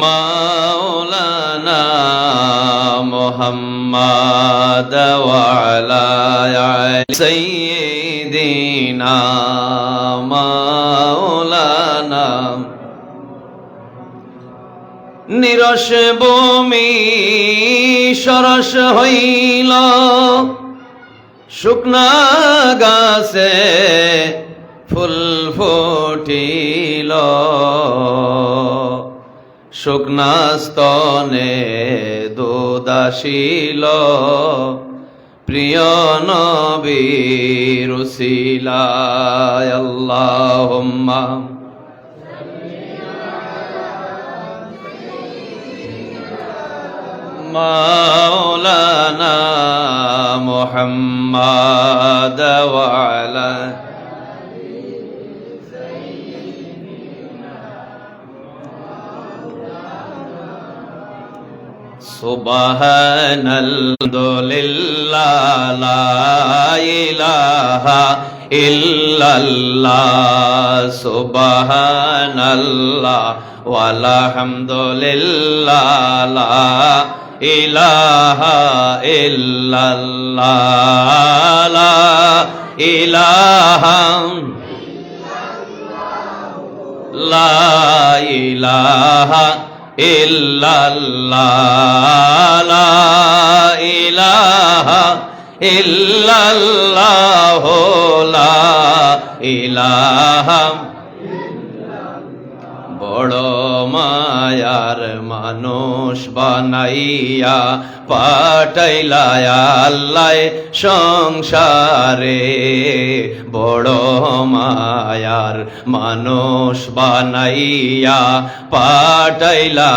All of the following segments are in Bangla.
মাওলানা মুহাম্মদ ওয়া আলা আলি সাইয়্যিদিনা মাওলানা। নিরস ভূমি সরস হইল, শুকনা গাছে ফুল ফুটিল, শুকনা স্তনে দুধ আসিল, প্রিয় নবীর উসিলায় আল্লাহুম্মা মাওলানা মুহাম্মদ ওয়া আলা সুবহানাল্লাহ লা ইলাহা ইল্লাল্লাহ সুবহানাল্লাহ ওয়ালহামদুলিল্লাহ লা ইলাহা ইল্লাল্লাহ লা ইলাহা লা ইলাহা ইল্লাল্লাহ লা ইলাহা ইল্লাল্লাহ লা ইলাহা। বড় মায়ার মানুষ বানাইয়া পাঠাইলা আল্লাহ সংসারে, বড় মায়ার মানুষ বানাইয়া পাঠাইলা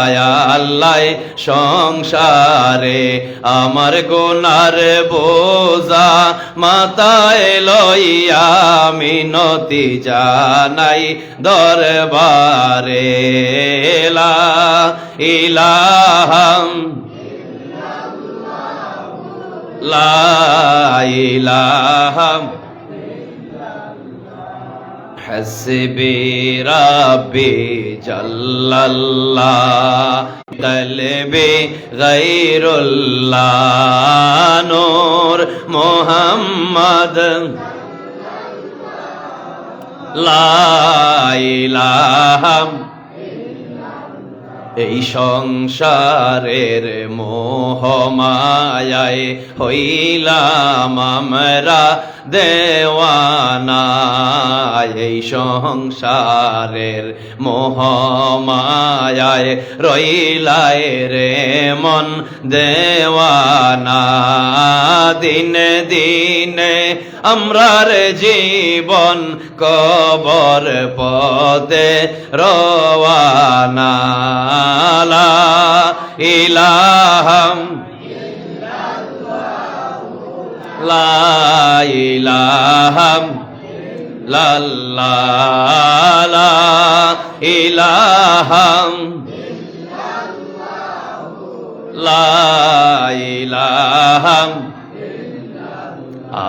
আল্লাহ সংসারে। আমার গুনার বোঝা মাথায় লইয়া মিনতি জানাই দরবারে, লা ইলাহা লা ইলাহা হাসবি রাব্বি জাল্লাল্লাহ কলবি গায়রুল্লাহ নূর মুহাম্মদ লা ইলাহা। এই সংসারের মোহ মায়ায় হইলাম আমরা দেওয়ানা, এই সংসারের মোহ মায়ায় রইলায় রে মন দেওয়ানা। দিনে দিনে আমরার জীবন কবর পথে রওয়ানা, লা ইলাহা লা ইলাহা ইল্লাল্লাহ লা ইলাহা লা ইলাহা।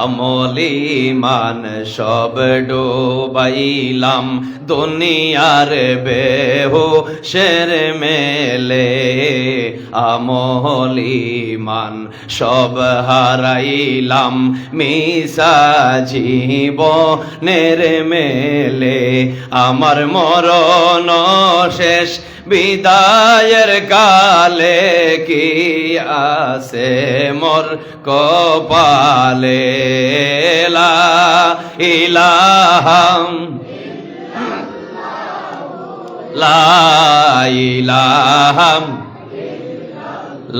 আমলি মান সব ডুবাইলাম দুনিয়ার বেহুশের মেলে, আমলি মান সব হারাইলাম মিশা জীবনের মেলে। আমার মরণ শেষ বিদায়ের কালে কি আছে মোর কপালে, লা ইলাহা লা ইলাহা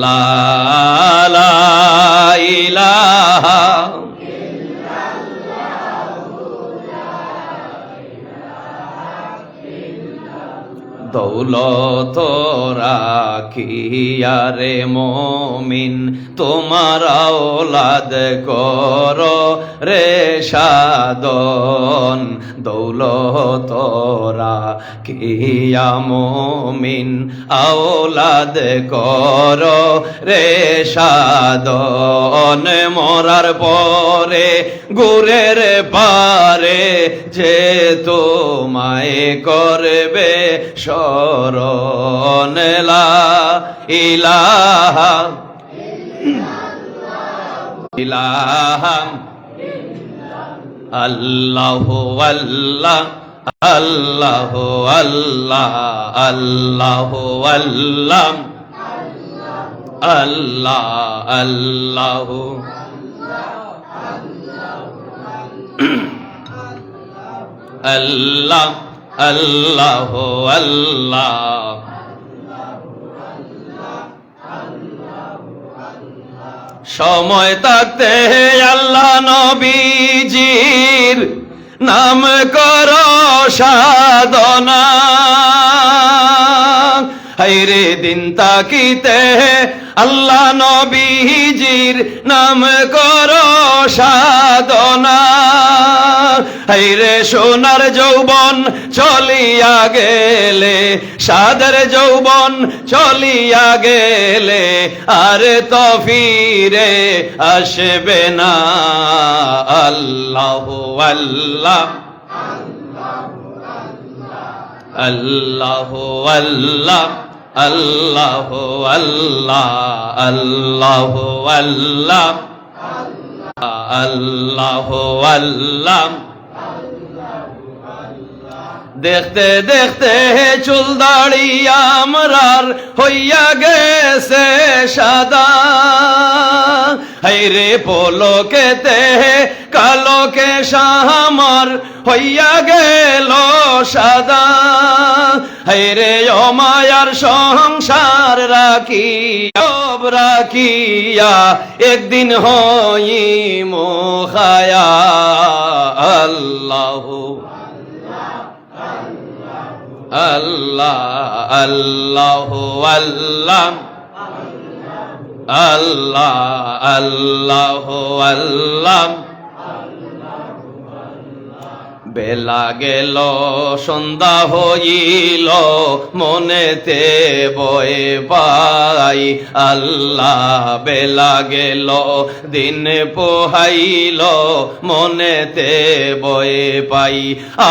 লা লা ইলাহা দৌলত রাখিয়া রে মুমিন তোমার আওলাদ কর রে সাধন, দৌলতরা কিয়া মুমিন আওলাদ কর রে সাধন মরার পরে গুরের পারে যে তোমায় করবে শরণ লা ইলাহা ইলাহা আল্লাহু আল্লাহ আল্লাহু আল্লাহ আল্লাহু আল্লাহ আল্লাহ আল্লাহু আল্লাহ আল্লাহু আল্লাহ সময় থাকতে আল্লাহ নবীজির নাম করো সাধনা হায়রে দিন তাকিতে আল্লাহ নবীজির নাম করো সাধনা হায়রে সোনার যৌবন চলিয়া গেলে সাদের যৌবন চলিয়া গেলে আর তো ফিরে আসবে না আল্লাহু আল্লাহ আল্লাহু আল্লাহ আল্লাহু আল্লাহ আল্লাহু আল্লাহ আল্লাহু আল্লাহ দেখতে দেখতে চুল দাড়ি আমরার হইয়া গেছে সাদা হায়রে পলকেতে কালোকে আমার হইয়া গেল সাদা হায়রে ও মায়ার সংসার রাখিয়া একদিন হই মুখায়া আল্লাহু আল্লাহ আল্লাহু আল্লাহ আল্লাহ আল্লাহু আল্লাহ বেলা গেল সন্ধ্যা হইল মনেতে বয়ে পাই আল্লাহ বেলা গেল দিন পোহাইল মনেতে বয়ে পাই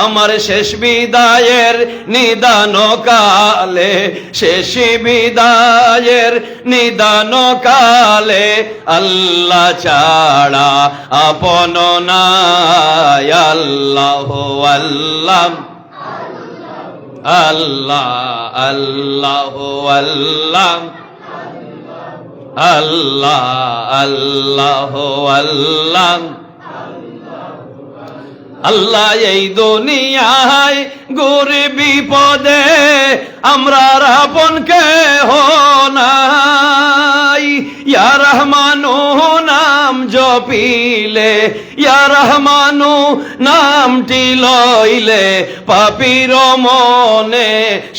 আমার শেষ বিদায়ের নিদান কালে শেষ বিদায়ের নিদান কালে আল্লাহ ছাড়া আপন নাই আল্লাহ আল্লাহ আল্লাহ আল্লাহু আল্লাহ আল্লাহ আল্লাহু আল্লাহ আল্লাহ এই দুনিয়ায় গুরে বিপদে আমরা আপন কেহ নাই ইয়া রহমানু নাম জপিলে ইয়া রহমানু নামটি লইলে পাপীর মনে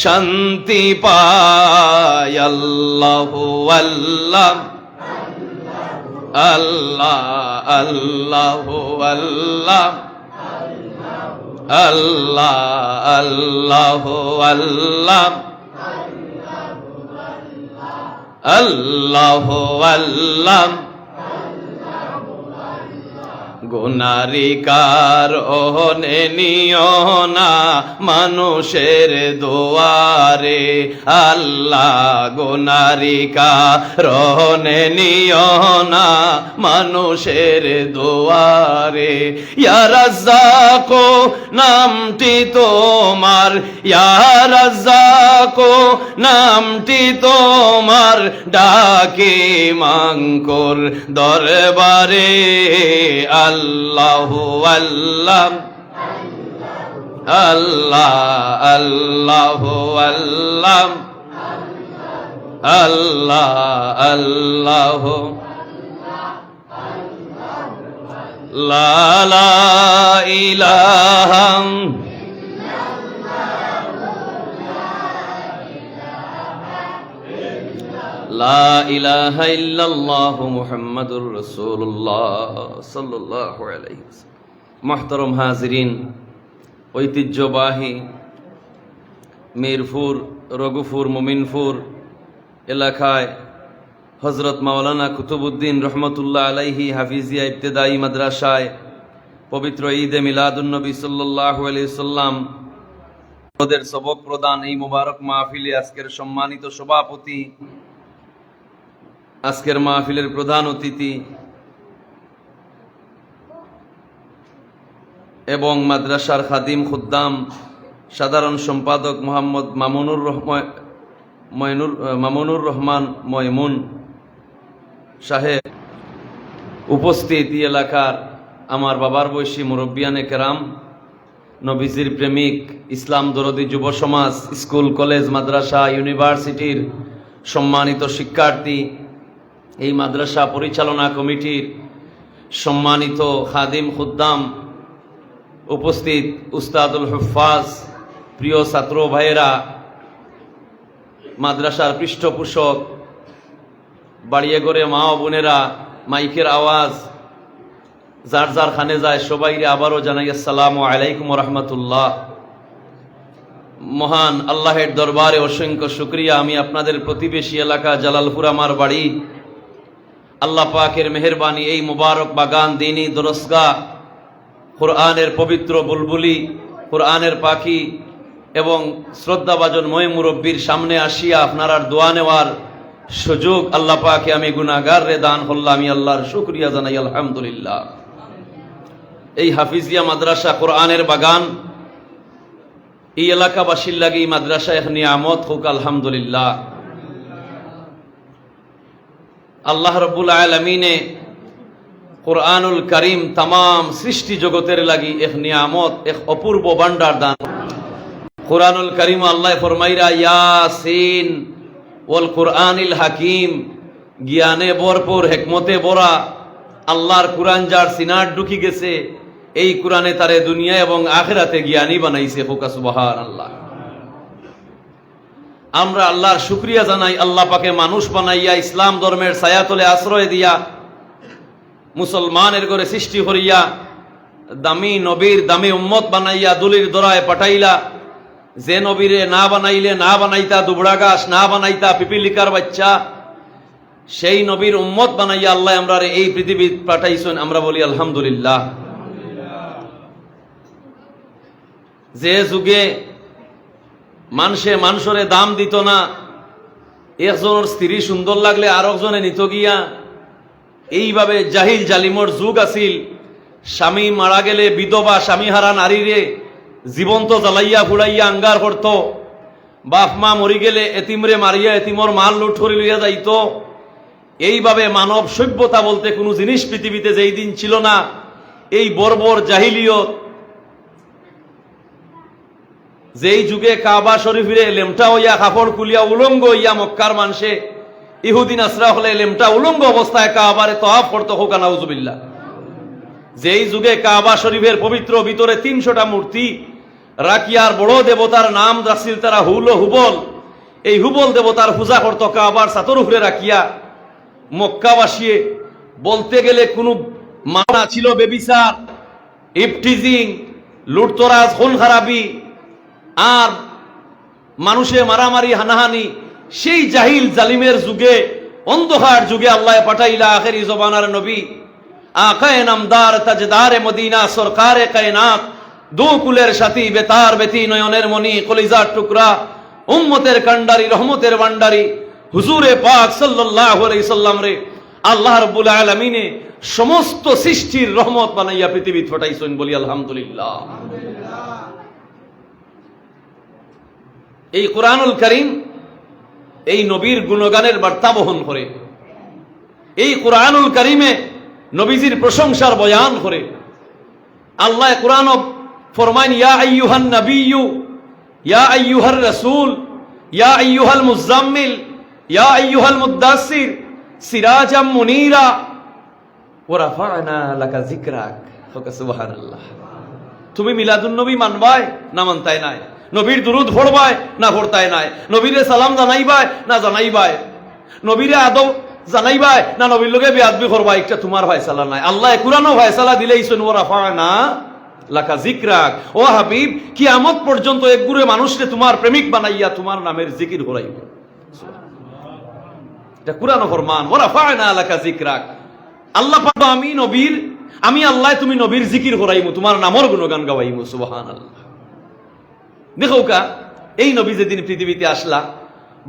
শান্তি পায় আল্লাহু আল্লাহ আল্লাহ আল্লাহু আল্লাহ আল্লাহ আল্লাহু আল্লাহ আল্লাহু আল্লাহ গুনারি কারণে নিও না মানুষের দুয়ারে আল্লাহ গুনারি কারণে নিও না মানুষের দুয়ারে ইয়া রাজ্জাক নামটি তোমার ইয়া রাজ্জাক নামটি তোমার ডাকে মাঙ্কুর দরবারে আল্লাহু আল্লাহ আল্লাহ আল্লাহু আল্লাহ আল্লাহ আল্লাহু লা লা ইলাহা লা ইলাহা ইল্লাল্লাহু মুহাম্মাদুর রাসূলুল্লাহ সাল্লাল্লাহু আলাইহি ওয়াসাল্লাম। মুহতারাম হাজিরিন, ঐতিহ্যবাহী মিরপুর, রঘুপুর, মোমিনপুর এলাকায় হজরত মাওলানা কুতুবউদ্দিন রহমতুল্লাহ আলাইহি হাফিজিয়া ইবতেদায়ী মাদ্রাসায় পবিত্র ঈদে মিলাদুন্নবী সাল্লাল্লাহু আলাইহি সাল্লাম ওদের সবক প্রদান এই মুবারক মাহফিলে আজকের সম্মানিত সভাপতি, আজকের মাহফিলের প্রধান অতিথি এবং মাদ্রাসার খাদিম খুদ্দাম সাধারণ সম্পাদক মোহাম্মদ মামুনুর রহমান ময়মুন সাহেব, উপস্থিত এলাকার আমার বাবার বয়সী মুরব্বিয়ানে কেরাম, নবীজির প্রেমিক, ইসলাম দরদি যুব সমাজ, স্কুল কলেজ মাদ্রাসা ইউনিভার্সিটির সম্মানিত শিক্ষার্থী, এই মাদ্রাসা পরিচালনা কমিটির সম্মানিত খাদিম খুদ্দাম, উপস্থিত উস্তাদুল হুফাজ, প্রিয় ছাত্র ভাইয়েরা, মাদ্রাসার পৃষ্ঠপোষক, বাড়িয়ে গড়ে মা ও বোনেরা, মাইকের আওয়াজ যার যার খানে যায় সবাইকে আবারও জানাই আসসালামু আলাইকুম রহমতুল্লাহ। মহান আল্লাহের দরবারে অসংখ্য শুকরিয়া। আমি আপনাদের প্রতিবেশী এলাকা জালালপুর আমার বাড়ি। আল্লাহ পাকের মেহেরবানি, এই মুবারক বাগান, দিনী দরসগাহ, কোরআনের পবিত্র বুলবুলি, কোরআনের পাখি এবং শ্রদ্ধাভাজন ময় মুরব্বীর সামনে আসিয়া আপনার আর দোয়া নেওয়ার সুযোগ আল্লাহ পাকে আমি গুনাহগার রে দান করলাম। আমি আল্লাহর শুকরিয়া জানাই আলহামদুলিল্লাহ। এই হাফিজিয়া মাদ্রাসা কোরআনের বাগান, এই এলাকাবাসীর লাগে এই মাদ্রাসা এক নিয়ামত হোক আলহামদুলিল্লাহ। আল্লাহ রব্বুল আলামিনে কোরআনুল করিম तमाम সৃষ্টি জগতের লাগি এক নিয়ামত, এক অপূর্ব ভান্ডার দান। কোরআনুল করিম আল্লাহ ফরমাইরা ইয়াসিন ওয়াল কোরআনিল হাকিম, জ্ঞানে ভরপুর, হিকমতে ভরা আল্লাহর কোরআন যার সিনার ঢুকি গেছে, এই কোরআনে তারে দুনিয়া এবং আখিরাতে জ্ঞানী বানাইছে। ফোকা সুবহানাল্লাহ। আমরা আল্লাহর শুকরিয়া জানাই, আল্লাহ পাকে মানুষ বানাইয়া ইসলাম ধর্মের ছায়াতলে আশ্রয় দিয়া মুসলমানের ঘরে সৃষ্টি করিয়া দামি নবীর দামি উম্মত বানাইয়া দুলির দরায় পাঠাইলা। যে নবীরে না বানাইলে না বানাইতা দুবড়া গাছ, না বানাইতা পিপিলিকার বাচ্চা, সেই নবীর উম্মত বানাইয়া আল্লাহ আমরা এই পৃথিবী পাঠাইছেন। আমরা বলি আলহামদুলিল্লাহ। যে যুগে মানুষরে দাম দিত না, একজনের স্ত্রী সুন্দর লাগলে আর একজনে নিত গিয়া, এইভাবে জাহিল জালিমর যুগ আছিল। স্বামী মারা গেলে বিধবা স্বামী হারা নারীরে জীবন্ত জ্বালাইয়া ফুড়াইয়া আঙ্গার করত। বাপ মা মরি গেলে এতিমরে মারিয়া এতিমর মাল লুট করে লইয়া যাইত। এইভাবে মানব সভ্যতা বলতে কোনো জিনিস পৃথিবীতে যেই দিন ছিল না। এই বর্বর জাহিলিয়ত, যেই যুগে কাবা শরীফিরে লেমটা হইয়া কাপড় খুলিয়া উলঙ্গ হইয়া মক্কার মানুষে ইহুদিন আসরা হলে লেমটা উলঙ্গ অবস্থায় কাবারে তওয়াফ করতে হোক নাউজুবিল্লাহ। যেই যুগে কাবা শরীফের পবিত্র ভিতরে 300টা মূর্তি রাখিয়ার বড় দেবতার নাম রাখছিল তারা হুবল। এই হুবল দেবতার পূজা করত কাবার ছাতর উপরে রাখিয়া। মক্কাবাসী বলতে গেলে কোনো মানা ছিল বেবিচার, ইফটিজিং, লুটতরাজ, খুন খারাপি আর মানুষে মারামারি হানাহানি। সেই জাহিল জালিমের যুগে, অন্ধকার যুগে আল্লাহ পাঠাইলা আখেরি জবানার নবী আকায়ে নামদার তাজদারে মদিনা সরকারে কায়নাত, দু কুলের সাথী, বেতার বেতি, নয়নের মণি, কলিজার টুকরা, উম্মতের কান্ডারি, রহমতের ভান্ডারি হুজুরে পাক সাল্লাল্লাহু আলাইহি সাল্লাম রে আল্লাহ রাব্বুল আলামিনে সমস্ত সৃষ্টির রহমত বানাইয়া পৃথিবীতে পাঠাইছেন। বলি আলহামদুলিল্লাহ। এই কোরআনুল করিম এই নবীর গুণগানের বার্তা বহন করে। এই কোরআনুল করিমে নবীজির প্রশংসার বয়ান করে। আল্লাহ কোরআন ফরমান ইয়া আইয়ুহান নবিয়্যু, ইয়া আইয়ুহার রাসূল, ইয়া আইয়ুহাল মুজাম্মিল, ইয়া আইয়ুহাল মুদ্দাসসির সিরাজাম মুনীরা ওয়া রাফা'না লাকা যিকরাক। সুবহানাল্লাহ। তুমি মিলাদুন নবী মানবাই না মানতাই নাই, নবীর দুরুদ পড়বাই না পড়তাই নাই, নবীরে সালাম জানাইবাই না জানাইবাই, নবীরে আদব জানাইবাই না নবীর লগে বেয়াদবি করবাই, এটা তোমার ফয়সালা নাই। আল্লাহ কুরআনও ফয়সালা দিলেইছেন ওয়া রাফা'না লাকা যিকরাক, ও হাবিব কিয়ামত পর্যন্ত এক গুরে মানুষকে তোমার প্রেমিক বানাইয়া তোমার নামের জিকির করাইব। এটা কুরআন ফরমান, ওয়া রাফা'না লাকা যিকরাক। আল্লাহ পাক আমি আল্লাহ তুমি নবীর জিকির করাইমু, তোমার নামের গুণগান গাওয়াইমু। সুবহানাল্লাহ। দেখো কা এই নবী যেদিন পৃথিবীতে আসলা,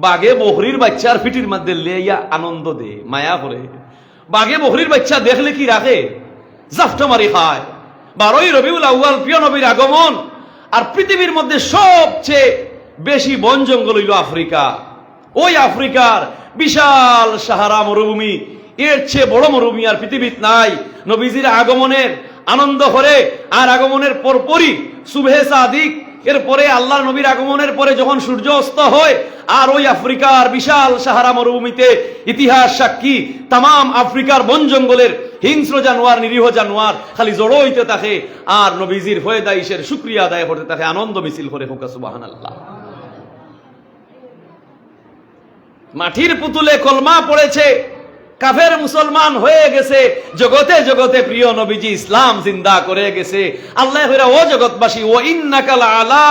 বাঘে বকরির বাচ্চার পিঠির মধ্যে লেইয়া আনন্দ দে, মায়া করে। বাঘে বকরির বাচ্চা দেখলে কি রাখে? জাফটা মারি খায়। 12ই রবিউল আউয়াল প্রিয় নবীর আগমন, আর পৃথিবীর মধ্যে সবচেয়ে বেশি বন জঙ্গল হইল আফ্রিকা। ওই আফ্রিকার বিশাল সাহারা মরুভূমি, এর চেয়ে বড় মরুভূমি আর পৃথিবীত নাই। নবীজির আগমনের আনন্দ করে, আর আগমনের পরপরই সুবহে সাদিক, এরপরে আল্লাহর নবীর আগমনের পরে যখন সূর্য অস্ত হয়, আর ওই আফ্রিকার বিশাল সাহারা মরুভূমিতে ইতিহাস সাক্ষী তাম আফ্রিকার বন জঙ্গলের হিংস্র জানোয়ার, নিরীহ জানোয়ার খালি জড়ো হইতে থাকে, আর নবীজির ফয়দাইশের শুকরিয়া আদায় করতে থাকে, আনন্দ মিছিল করে। হোক সুবহানাল্লাহ। মাটির পুতুলে কলমা পড়েছে, কাফের মুসলমান হয়ে গেছে, জগতে জগতে প্রিয় নবীজি ইসলাম জিন্দা করে গেছে। আল্লাহ কইরা, ও জগৎবাসী, ও ইন্নাকা লাআলা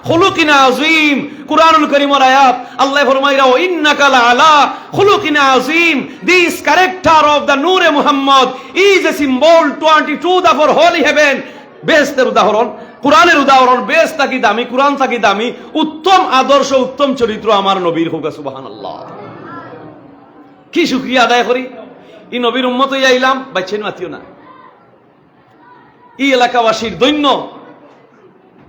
খুলুকিন আযীম। কুরআনুল কারীমের আয়াত, আল্লাহ ফরমাইরা, ও ইন্নাকা লাআলা খুলুকিন আযীম। দিস ক্যারেক্টার অফ দ্য নূরে Muhammad is a symbol to the for holy heaven. বেহেশতের উদাহরণ, কুরআনের উদাহরণ, বেহেশত থাকি দামি, কুরআন থাকি দামি, উত্তম আদর্শ, উত্তম চরিত্র আমার নবীর। হোক সুবহানাল্লাহ। কি শুকরিয়া আদায় করি, এই নবীর উম্মত হইয়া আইলাম, বাচ্চেন মাতিও না। এই এলাকাবাসীর দৈন্য,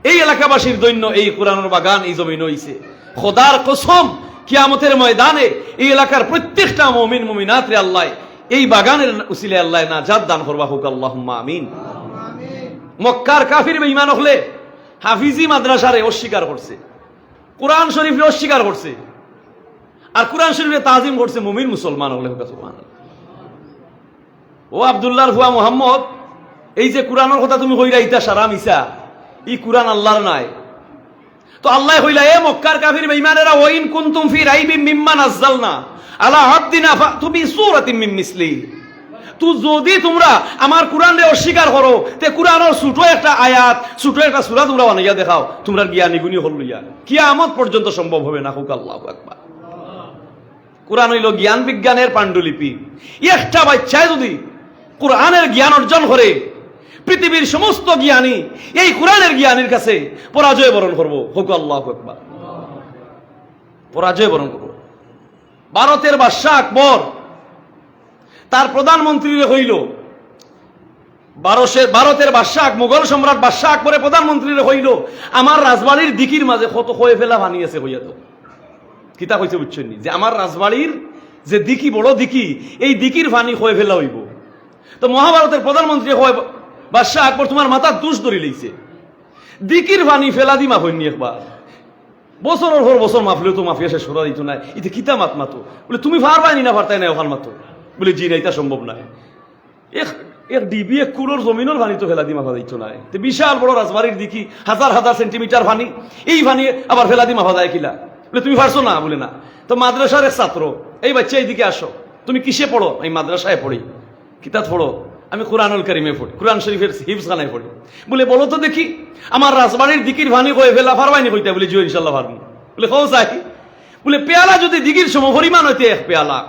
এই এলাকাবাসীর দৈন্য, এই কোরআনের বাগান এই জমিন হইছে। খোদার কসম, কিয়ামতের ময়দানে এই এলাকার প্রত্যেকটা মুমিন মুমিনাত রে আল্লাহ এই বাগানের উসিলায় আল্লাহ নাজাত দান করবা। হোক আল্লাহুম্মা আমিন। মক্কার কাফির বেঈমান হলে হাফিজি মাদ্রাসারে অস্বীকার করছে, কোরআন শরীফে অস্বীকার করছে, আর কোরআন শরীফে তাজিম করছে মুমিন মুসলমান হলে। ও আব্দুল্লাহর ফুয়া মুহাম্মদ, এই যে কোরআনের কথা তুমি কইরা, ইতা সারা মিছা, ই কোরআন আল্লাহর নাই। তো আল্লাহ কইলা, এ মক্কার কাফির বেঈমানেরা, ওয়াইন কুনতুম ফি রাইবিম মিম্মা নাযালনা আলা আবদিনা ফাতু বিসূরাতিন মিন মিসলি। তো যদি তোমরা আমার কোরআনে অস্বীকার করো, তে কোরআনের ছোট একটা আয়াত, ছোট একটা সূরা তোমরা বানাইয়া দেখাও, তোমরা জ্ঞানী গুণী হল লইয়া। কিয়ামত পর্যন্ত সম্ভব হবে না। হোক আল্লাহু আকবার। কোরআন হইল জ্ঞান বিজ্ঞানের পাণ্ডুলিপি। একটা বাচ্চায় যদি কোরআনের জ্ঞান অর্জন করে, পৃথিবীর সমস্ত জ্ঞানী এই কোরআনের জ্ঞানীর কাছে পরাজয় বরণ করবো। হোক আল্লাহু আকবার। পরাজয় বরণ করবো। ভারতের বাদশাহ আকবর তার প্রধানমন্ত্রী হইল, ভারতের বাদশাহ, মুঘল সম্রাট বাদশাহ আকবরের প্রধানমন্ত্রী হইল, আমার রাজবাড়ির দিকির মাঝে কত হয়ে ফেলা বানিয়েছে হইয়া। তো কিতা কইছে বুঝছেন, যে আমার রাজবাড়ির যে দিকি, বড় দিকি, এই দিকির ফানি হয়ে ফেলা হইব। তো মহাভারতের প্রধানমন্ত্রী হয় বাদশাহ আকবর, তোমার মাথার দোষ ধরি লইছে, দিকির ফানি ফেলা দি মাফ হইনি একবার। বছরের পর বছর মাফলেও তো মাফিয়া শেষ করা দিত না। এটা কিতা মাত মাতো, বলে তুমি পারবাই না, পারতাই না ওখান মাতো, বলে জি না, এটা সম্ভব নয়। এক ডিবি এক কুলোর জমিনের ফানি তো ফেলা দি মাফা দিত না। বিশাল বড় রাজবাড়ির দিকি, হাজার হাজার সেন্টিমিটার ফানি, এই ফানি আবার ফেলা দি মাফা যায় কিলা? বলে তুমি পারছো না? বলে না। তো মাদ্রাসার এক ছাত্র, এই বাচ্চা এইদিকে আসো, তুমি কিসে পড়ো? আমি মাদ্রাসায় পড়ি। কিতাব পড়ো? আমি কুরআনুল কারীমে পড়ি, কুরআন শরীফের হিফজখানায় পড়ি। বলে বলো তো দেখি, আমার রাজবাড়ির দিকির ভানি কয়ে ফেলা পারবাইনি কইতে? বলে জি ইনশাল্লাহ পারবো। বলে কও চাই? বলে পেয়ালা যদি দিকির সমপরিমাণ হইতে এক পেয়ালা,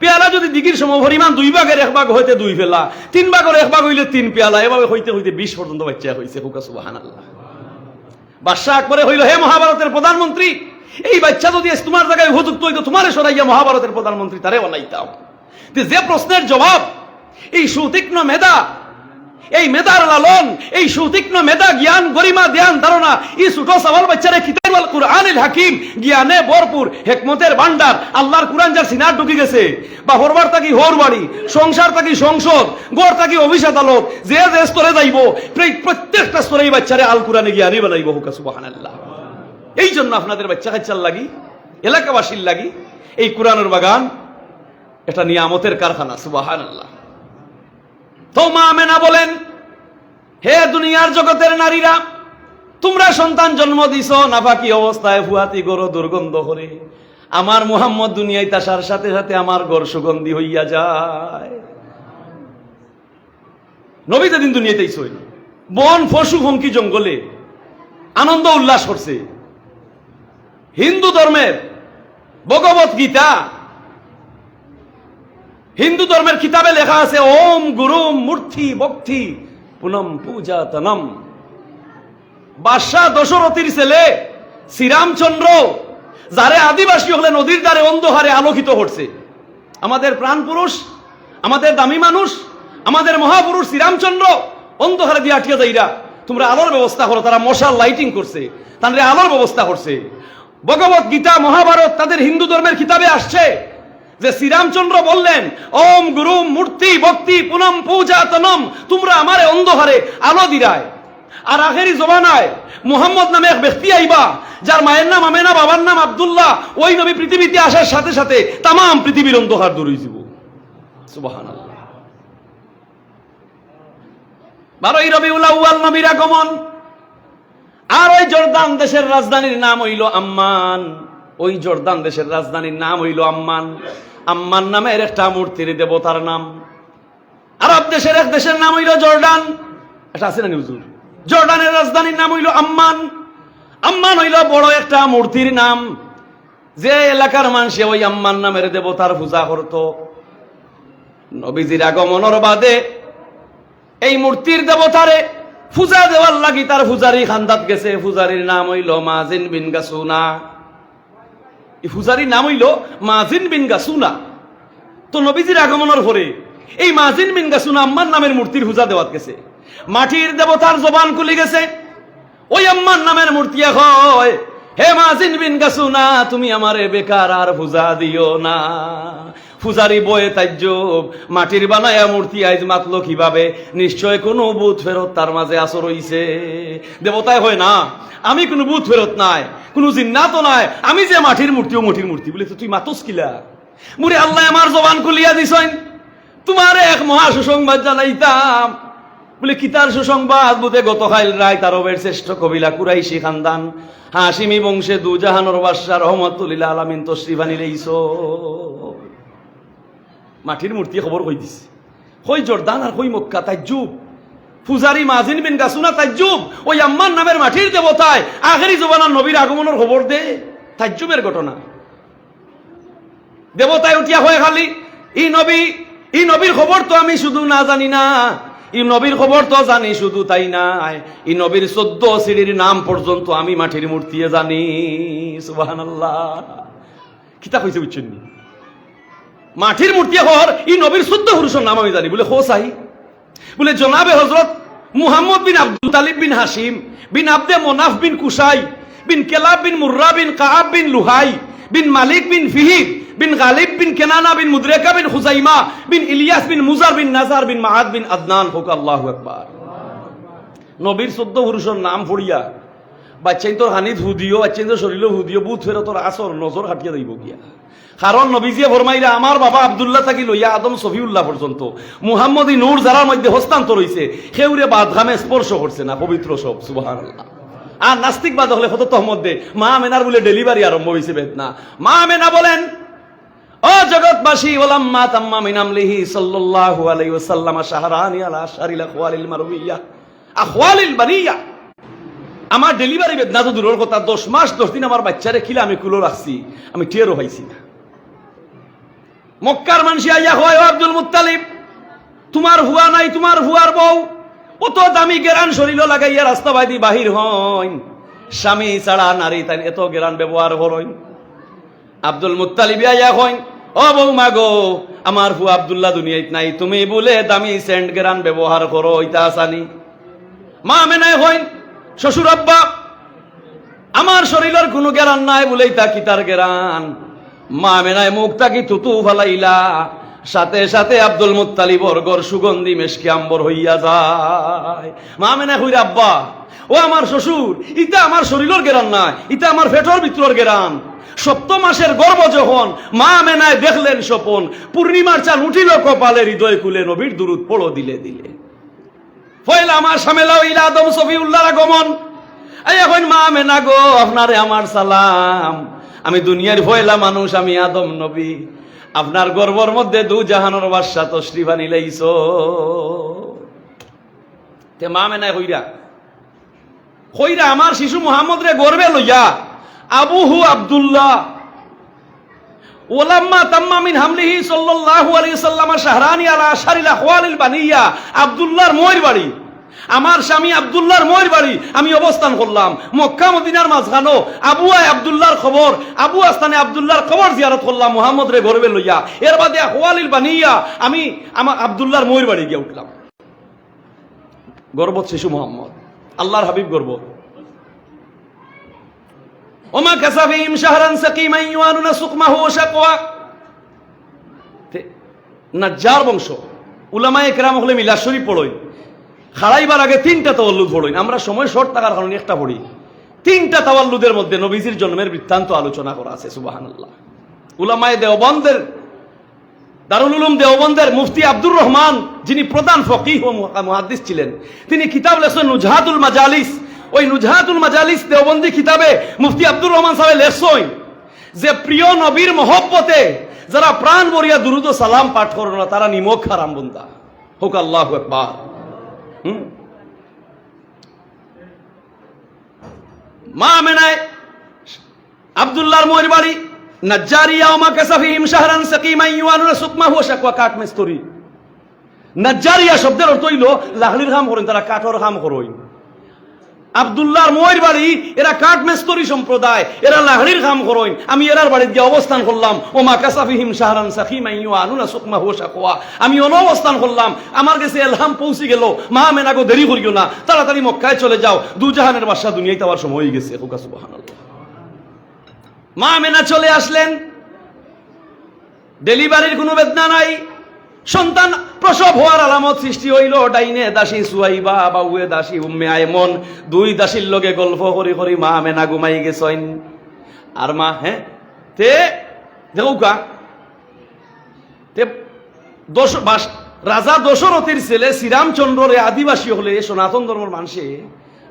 পেয়ালা যদি দিকির সমপরিমাণ 2 ভাগের 1 ভাগ হইতে 2 পেয়ালা, 3 ভাগের 1 ভাগ হইলে 3 পেয়ালা, এভাবে হইতে হইতে 20 পর্যন্ত বাচ্চা হইছে। হুকা সুবহানাল্লাহ। বাদশাহ আকবরে হইল, হে মহাভারতের প্রধানমন্ত্রী, এই বাচ্চা যদি তোমার জায়গায় উপযুক্ত হইতো, তোমারে সরাইয়া মহাভারতের প্রধানমন্ত্রী তারে বানাইতাম। যে প্রশ্নের জবাব, এই সুতীক্ষ্ণ মেধা, এই মেধার লালন, এই সুতীক্ষ্ণ মেধা, জ্ঞান, গরিমা, ধ্যান, ধারণা, এই ছোট সওয়াল বাচ্চারে কিতাবুল কুরআনুল হাকিম, জ্ঞানে ভরপুর, হিকমতের ভান্ডার, আল্লাহর কুরআন যার সিনার ঢুকি গেছে, বা হরবার থাকি হর বাড়ি, সংসার থাকি সংসদ, গড় থাকি অফিস আদালত, যে যে স্তরে যাইব, প্রত্যেকটা স্তরে এই বাচ্চারে আল কুরআনে জ্ঞানী বানাইব। হুকা সুবহানাল্লাহ। এই জন্য আপনাদের বাচ্চা কাচ্চার লাগি, এলাকাবাসীর লাগি এই কুরআনের বাগান এটা নিয়ামতের কারখানা। সুবহানাল্লাহ। তো মা আমেনা বলেন, হে দুনিয়ার জগতের নারীরা, তোমরা সন্তান জন্ম দিছ নাফাকি অবস্থায়, ফুয়াতি গরো দুর্গন্ধ করে, আমার মুহাম্মদ দুনিয়ায় আসার সাথে সাথে আমার ঘর সুগন্ধি হইয়া যায়। নবী যেদিন দুনিয়াতেই ছিল, বন পশু ফঙ্কি জঙ্গলে আনন্দ উল্লাস করছে। হিন্দু ধর্মের ভগবত গীতা, হিন্দু ধর্মের কিতাবে লেখা আছে ওম গুরুম মূর্তি ভক্তি পুনম পূজা তনম। বাদশাহ দশরথীর ছেলে শ্রীরামচন্দ্র, যারে আদিবাসী হলে নদীর দ্বারে অন্ধকারে আলোকিত করছে, আমাদের প্রাণ পুরুষ, আমাদের দামি মানুষ, আমাদের মহাপুরুষ শ্রীরামচন্দ্র অন্ধকারে দিয়ে আটকে যাইরা তোমরা আলোর ব্যবস্থা করো। তারা মশাল লাইটিং করছে, তাদের আলোর ব্যবস্থা করছে। ভগবত গীতা মহাভারত তাদের হিন্দু ধর্মের কিতাবে আসছে যে শ্রীরামচন্দ্র বললেন ওম গুরুম মূর্তি ভক্তি পুনম পূজা তনম, তোমরা আমারে অন্ধকারে আলো দিরায়। আর আখেরি জমানায় মুহাম্মদ নামে এক ব্যক্তি আইবা, যার মায়ের নাম আমেনা, বাবার নাম আব্দুল্লাহ। ওই নবী পৃথিবীতে আসার সাথে সাথে তামাম পৃথিবীর অন্ধকার দূর হয়ে যাব। সুবহানাল্লাহ। 12ই রবিউল আউয়াল নবীর আগমন। আর ওই জর্দান দেশের রাজধানীর নাম হইল আম্মান। ওই জর্দান দেশের রাজধানীর নাম হইল আম্মান। আম্মান নামের একটা মূর্তির দেবতার নাম। আরব দেশের এক দেশের নাম হইল জর্ডান। এটা আছে না হুজুর? জর্ডানের রাজধানীর নাম হইল আম্মান। আম্মান হইল বড় একটা মূর্তির নাম, যে এলাকার মানুষে ওই আম্মান নামের দেবতার পূজা করত। নবীজির আগমনের বাদে এই মূর্তির দেবতারে পূজা দেওয়ার লাগি তার পূজারি খান্দাত গেছে। পূজারির নাম হইল মাজিন বিন গাসুনা। এই পূজারির নাম হইল মাজিন বিন গাসুনা। তো নবীজির আগমনের পরে এই মাজিন বিন গাসুনা আম্মান নামের মূর্তির পূজা দেওয়াত গেছে। মাটির দেবতার জবান খুলে গেছে। ওই আম্মান নামের মূর্তি হয়, হে মাজিন বিন গাসুনা, তুমি আমারে বেকার আর পূজা দিও না। পূজারি বয়ে তাজ্জব, মাটির বানায়া মূর্তি আইজ মাতলো কিভাবে? নিশ্চয় কোন বুধ ফেরত তার মাঝে আসর হইছে। দেবতায় হয় না, আমি কোন বুধ ফেরত নাই, কোন জিন্নাতও নাই, আমি যে মাটির মূর্তি ও মাটির মূর্তি বলে তো তুই মাতস কিলা? মুরে আল্লাহ আমার জবান খুলিয়া দিছেন, তোমার এক মহা সুসংবাদ জানাইতাম। বলে কিতার সুসংবাদ? বুধে গতকাল রায় তারবের শ্রেষ্ঠ কবিলা কুরাইশি খানদান হাশিমি বংশে দুজাহানোর বাদশা রহমতুল্লিল আলামিন তশরিফ আনিলেইছো। মাটির মূর্তি খবর কই দিছে, কই জর্দান আর কই মক্কা তাজ্জুব। পূজারি মাজিন বিন গাসুনা তাজ্জুব, ওই আম্মান নামের মাটির দেবতায় আখেরি জমানার নবীর আগমনের খবর দে। তাজ্জুবের ঘটনা। দেবতায় উঠিয়া হয় খালি ই নবীর খবর তো আমি শুধু না জানি না, ই নবীর খবর তো জানি শুধু তাই নাই, ই নবীর 14 সিঁড়ির নাম পর্যন্ত আমি মাটির মূর্তি জানি। সুবহানাল্লাহ। কিতা কইছে বুঝছেন? মাটির মূর্তি হর ই নবীর 14 পুরুষের নাম আমি জানি। বলে খো সাহি, বলে জনাবে হযরত মুহাম্মদ বিন আব্দুল তালিব বিন হাশিম বিন আব্দে মোনাফ বিন কুসাই বিন কেলাব বিন মুর্রা বিন কাআব বিন লুহাই বিন মালিক বিন ফিহির বিন গালিব বিন কেনানা বিন মুদরেকা বিন খুজাইমা বিন ইলিয়াস বিন মুজার বিন নাজার বিন মাআদ বিন আদনান। হোক আল্লাহু আকবার। নবীর 14 পুরুষের নাম পড়িয়া বাচ্চাই তোর হানিত হুদিও, বাচ্চাই তোর শরীরে হুদিও, বুধ ফেরো তোর আসর নজর হাটিয়া যাইব গিয়া। কারণ নবীজিয়ে ফরমাইরা আমার বাবা আব্দুল্লাহ থাকি লইয়া আদম সফিউল্লাহ পর্যন্ত মুহাম্মদী নূর যারার মধ্যে হস্তান্তর হইছে, কেউরে বাদঘামে স্পর্শ করছে না, পবিত্র সব। সুবহানাল্লাহ। আর নাস্তিকবাদ হলে কত তহমত দে, মা আমেনার বলে ডেলিভারি আরম্ভ হইছে বেদনা। মা আমেনা বলেন, ও জগৎবাসী, ওলাম্মা তাম্মা মিন আমলিহি সাল্লাল্লাহু আলাইহি ওয়াসাল্লাম শাহরানি আলা আশারিল আখওয়ালিল মারউইয়া আখওয়ালিল বানিয়া। আমার ডেলিভারি বেদনা তো দূরের কথা, 10 মাস 10 দিন আমার বাচ্চারে খিলা আমি কুলো রাখছি, আমি টেরও পাইছি না। মক্কার মানুষ আইয়া হয়, ও আব্দুল মুত্তালিব, তোমার হুয়া নাই, তোমার হুয়ার বউ অত দামি গেরান শরীর লাগাইয়া রাস্তা বাইদি বাহির হইন, স্বামী ছাড়া নারী তাই এত গেরান ব্যবহার হইন। আব্দুল মুত্তালিব আইয়া হইন, ও বৌমা গো, আমার হুয়া আব্দুল্লাহ দুনিয়াত নাই, তুমি বলে দামি সেন্ট গেরান ব্যবহার করো, ইতা আসানি। মা মেনায় হইন, শ্বশুর আব্বা, আমার শরীরের কোনো গেরান নাই বলে ইতা কিতার গেরান। মা মেনায় মুখটা কি তুতু ফালাইলা, সাথে সাথে আব্দুল মুত্তালিবর গর সুগন্ধি মেশকে আম্বর হইয়া যায়। মা মেনা হইরা, আব্বা ও আমার শ্বশুর, ইটা আমার শরীরের গেরান না, ইটা আমার পেটর ভিতরের গেরান। 7 মাসের গর্ভ যখন মা মেনায় দেখলেন স্বপন, পূর্ণিমার চাঁদ উঠিল কপালে, হৃদয় কুলে নবীর দুরূদ পড়ো দিলে দিলে। পয়লা আমার সামেলা হইলা আদম সফিউল্লাহর আগমন। এখন মা মেনা গো, আপনারে আমার সালাম, আমি দুনিয়ার পয়লা মানুষ, আমি আদম নবী, আপনার গর্ভর মধ্যে 2 জাহানের বাদশা তশরিফ আনিলাইছো। তে মা মেনায় কইরা আমার শিশু মুহাম্মদ রে গর্বে লইয়া আবুহু আব্দুল্লাহ ওলাম্মা তাম্মা মিন হামলিহি সাল্লাল্লাহু আলাইহি সাল্লাম শাহরানি আলা আশারিল আহওয়ালিল বানিয়া আব্দুল্লাহর ময়ের বাড়ি, আমার স্বামী আব্দুল্লাহর ময়ের বাড়ি আমি অবস্থান করলাম। মক্কা মদিনার মাঝখানো আবু আব্দুল্লাহর খবর, আবু আস্তানে আব্দুল্লাহর খবর জিয়ারত করলাম মুহাম্মদ রে গর্বে লইয়া। এর বাদে আহওয়ালিল বানিয়া আমি আমার আব্দুল্লাহর ময়ের বাড়ি গিয়ে উঠলাম। গর্বত শিশু মুহাম্মদ, আল্লাহর হাবিব গর্ব। ওমা কাসাফিহিম শাহরান সাকিমান ইউয়ানুনা সুকমাহু ওয়া শাকওয়া। নাজ্জার বংশ উলামায়ে কেরাম হলে মিলাদ শরীফ পড়ই, খাড়াইবার আগে 3টা তাওয়াল্লুদ পড়ই। আমরা সময় শর্ট থাকার কারণে একটা পড়ি। 3টা তাওয়াল্লুদের মধ্যে নবীজির জন্মের বৃত্তান্ত আলোচনা করা আছে। সুবহানাল্লাহ। উলামায়ে দেওবন্দের, দারুল উলুম দেওবন্দের মুফতি আব্দুর রহমান, যিনি প্রধান ফকিহ ও মুহাদ্দিস ছিলেন, তিনি কিতাব লেখছেন নুজহাতুল মাজালিস। ওই নুজহাতুল মাজালিস দেওবন্দি কিতাবে মুফতি আব্দুর রহমান সাহেব লেখছেন যে প্রিয় নবীর মহব্বতে যারা প্রাণ ভরিয়া দুরুদ ও সালাম পাঠ করে না তারা নিমক হারাম বান্দা। হোক আল্লাহু আকবার। মা আমেনায় আব্দুল্লাহর ময়ের বাড়ি নাজ্জারিয়া ওমা কাসাফিহিম শাহরান সাকিমান ইউয়ানুনা সুকমাহু ওয়া শাকওয়া। কাঠ মিস্ত্রি। নাজ্জারিয়া শব্দের অর্থ হইল লাকড়ির কাম করেন, তারা কাঠের কাম করেন। আব্দুল্লাহর ময়ের বাড়ি, এরা কাঠ মিস্ত্রি সম্প্রদায়, এরা লাকড়ির কাম করেন। আমি এরার বাড়িতে গিয়ে অবস্থান করলাম। ওমা কাসাফিহিম শাহরান সাকিমান ইউয়ানুনা সুকমাহু ওয়া শাকওয়া। আমি অবস্থান করলাম, আমার কাছে এলহাম পৌঁছে গেল, মা আমেনাগো দেরি করিও না, তাড়াতাড়ি মক্কায় চলে যাও, দুজাহানের বাদশা দুনিয়ায় যাওয়ার সময় হয়ে গেছে। সুবহানাল্লাহ। মা আমেনা চলে আসলেন। ডেলিভারির কোনো বেদনা নাই, সন্তান প্রসব হওয়ার আলামত সৃষ্টি হইল। ডাইনে দাসী সুয়াইবা, বাউয়ে দাসী উম্মে আয়মন, 2 দাসীর লগে গল্প করি করি মা আমেনা ঘুমাই গেছেন। আর মা তে দেখুকা তে রাজা দশরথের ছেলে শ্রীরামচন্দ্রের আদিবাসী হলে সনাতন ধর্মের মানুষে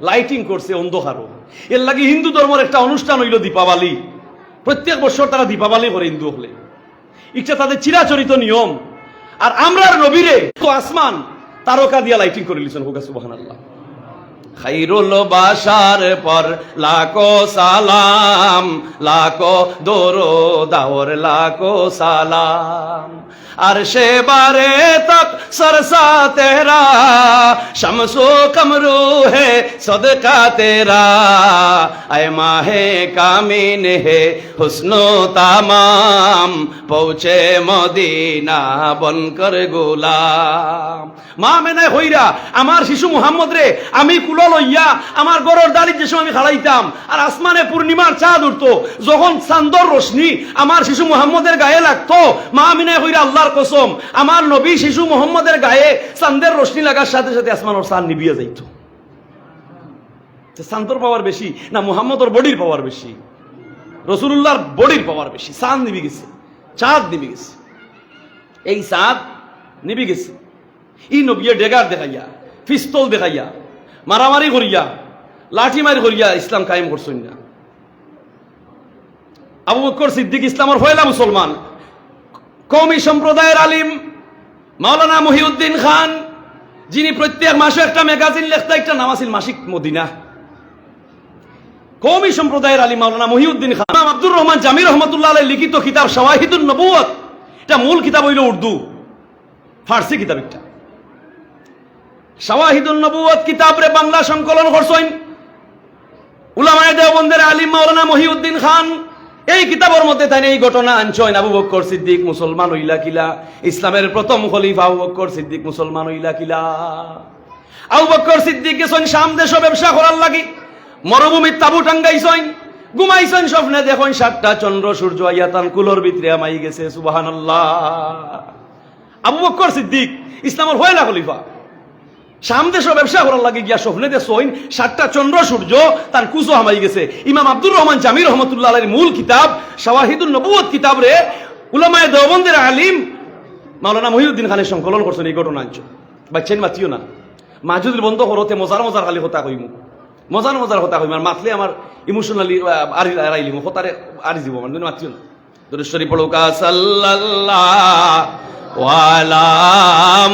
লাইটিং করছে অন্ধকারও। এর লাগে হিন্দু ধর্মের একটা অনুষ্ঠান হইল দীপাবলি। প্রত্যেক বছর তারা দীপাবলি করে হিন্দু হলে, এটা তাদের চিরাচরিত নিয়ম। আর আমরার নবীরে তো আসমান তারকা দিয়া লাইটিং করে লিছেন। হোক সুবহানাল্লাহ। খাইরুল বাশার পর লাখো সালাম, লাখো দরুদ আর লাখো সালাম। আরশে বারে তক सरसा तेरा शमसो कमरू है सदका तेरा ऐ माहे कामिन है हुस्नो तमाम पहुँचे मदीना बनकर गुलाम। মা মেনায় হইরা আমার শিশু মুহাম্মদ রে আমি কুলো লইয়া আমার গরর দাড়ি যে সময় আমি খাড়াইতাম আর আসমানে পূর্ণিমার চাঁদ উঠতো, যখন চাঁদর রোশনি আমার শিশু মুহাম্মদের গায়ে লাগতো, মা মেনায় হইরা আল্লাহর কসম আমার নবী শিশু মুহাম্মদের গায়ে চাঁদের রোশনি লাগার সাথে সাথে আসমানের চাঁদ নিভিয়ে যাইত। চাঁদর পাওয়ার বেশি না মুহাম্মদর বডির পাওয়ার বেশি? রাসূলুল্লাহর বডির পাওয়ার বেশি। চাঁদ নিভি গেছে, চাঁদ নিভি গেছে, এই চাঁদ নিভি গেছে। ই নবিয়ে ডেগার দেখাইয়া, পিস্তল দেখাইয়া, মারামারি করিয়া, লাঠি মারি করিয়া ইসলাম কায়েম করছেন না। আবু বকর সিদ্দিক ইসলামের পয়লা মুসলমান, কওমি সম্প্রদায়ের আলিম মাওলানা মহিউদ্দিন খান, যিনি প্রত্যেক মাসে একটা ম্যাগাজিন লেখতা, একটা নাম আছিল মাসিক মদিনা। কওমি সম্প্রদায়ের আলিম মাওলানা মহিউদ্দিন খান, আব্দুর রহমান জামি রহমতুল্লাহ আলাইহি লিখিত কিতাব শাওয়াহিদুন নবুওয়াত, এটা মূল কিতাব হইল উর্দু, ফার্সি কিতাব। একটা শাওয়াহিদুন নবুওয়াত কিতাব রে বাংলা সংকলন করছেন উলামায়ে দেওবন্দের আলিম মাওলানা মহিউদ্দিন খান। এই কিতাবের মধ্যে তাই এই ঘটনা আনছেন, আবু বকর সিদ্দিক মুসলমান হইলা কিলা, ইসলামের প্রথম খলিফা আবু বকর সিদ্দিক মুসলমান হইলা কিলা। আবু বকর সিদ্দিক গেছেন শাম দেশ ব্যবসা করার লাগি, মরুভূমির তাবু টাঙ্গাইছেন, ঘুমাইছেন, স্বপ্নে দেখেন 7টা চন্দ্র সূর্য আইয়া তান কুলোর ভিতরে আমাই গেছে। সুবহানাল্লাহ। আবু বকর সিদ্দিক ইসলামের পয়লা খলিফা, শাম দেশ ব্যবসা করার লাগে গিয়া স্বপ্নে দেখছেন 7টা চন্দ্র সূর্য তার কুচো হামাই গেছে। ইমাম আব্দুর রহমান জামি রহমতুল্লাহ আলাইহির মূল কিতাব শাওয়াহিদুন নবুওয়াত কিতাব রে উলামায়ে দেওবন্দের আলিম মাওলানা মহিউদ্দিন খানের সংকলন করছেন। এই ঘটনা আনছো বাচ্চাইন মাতিও না, মাহজুদ বন্ধ করতে মজার মজার খালি কথা কইমু, মজার মজার কথা কইম, আর মাতলে আমার ইমোশনালি আড়াইলিমু হতারে আড়ি দিব, মানে মাতিও না। দরুদ শরীফ পড়ুকা সাল্লাল্লাহু আলা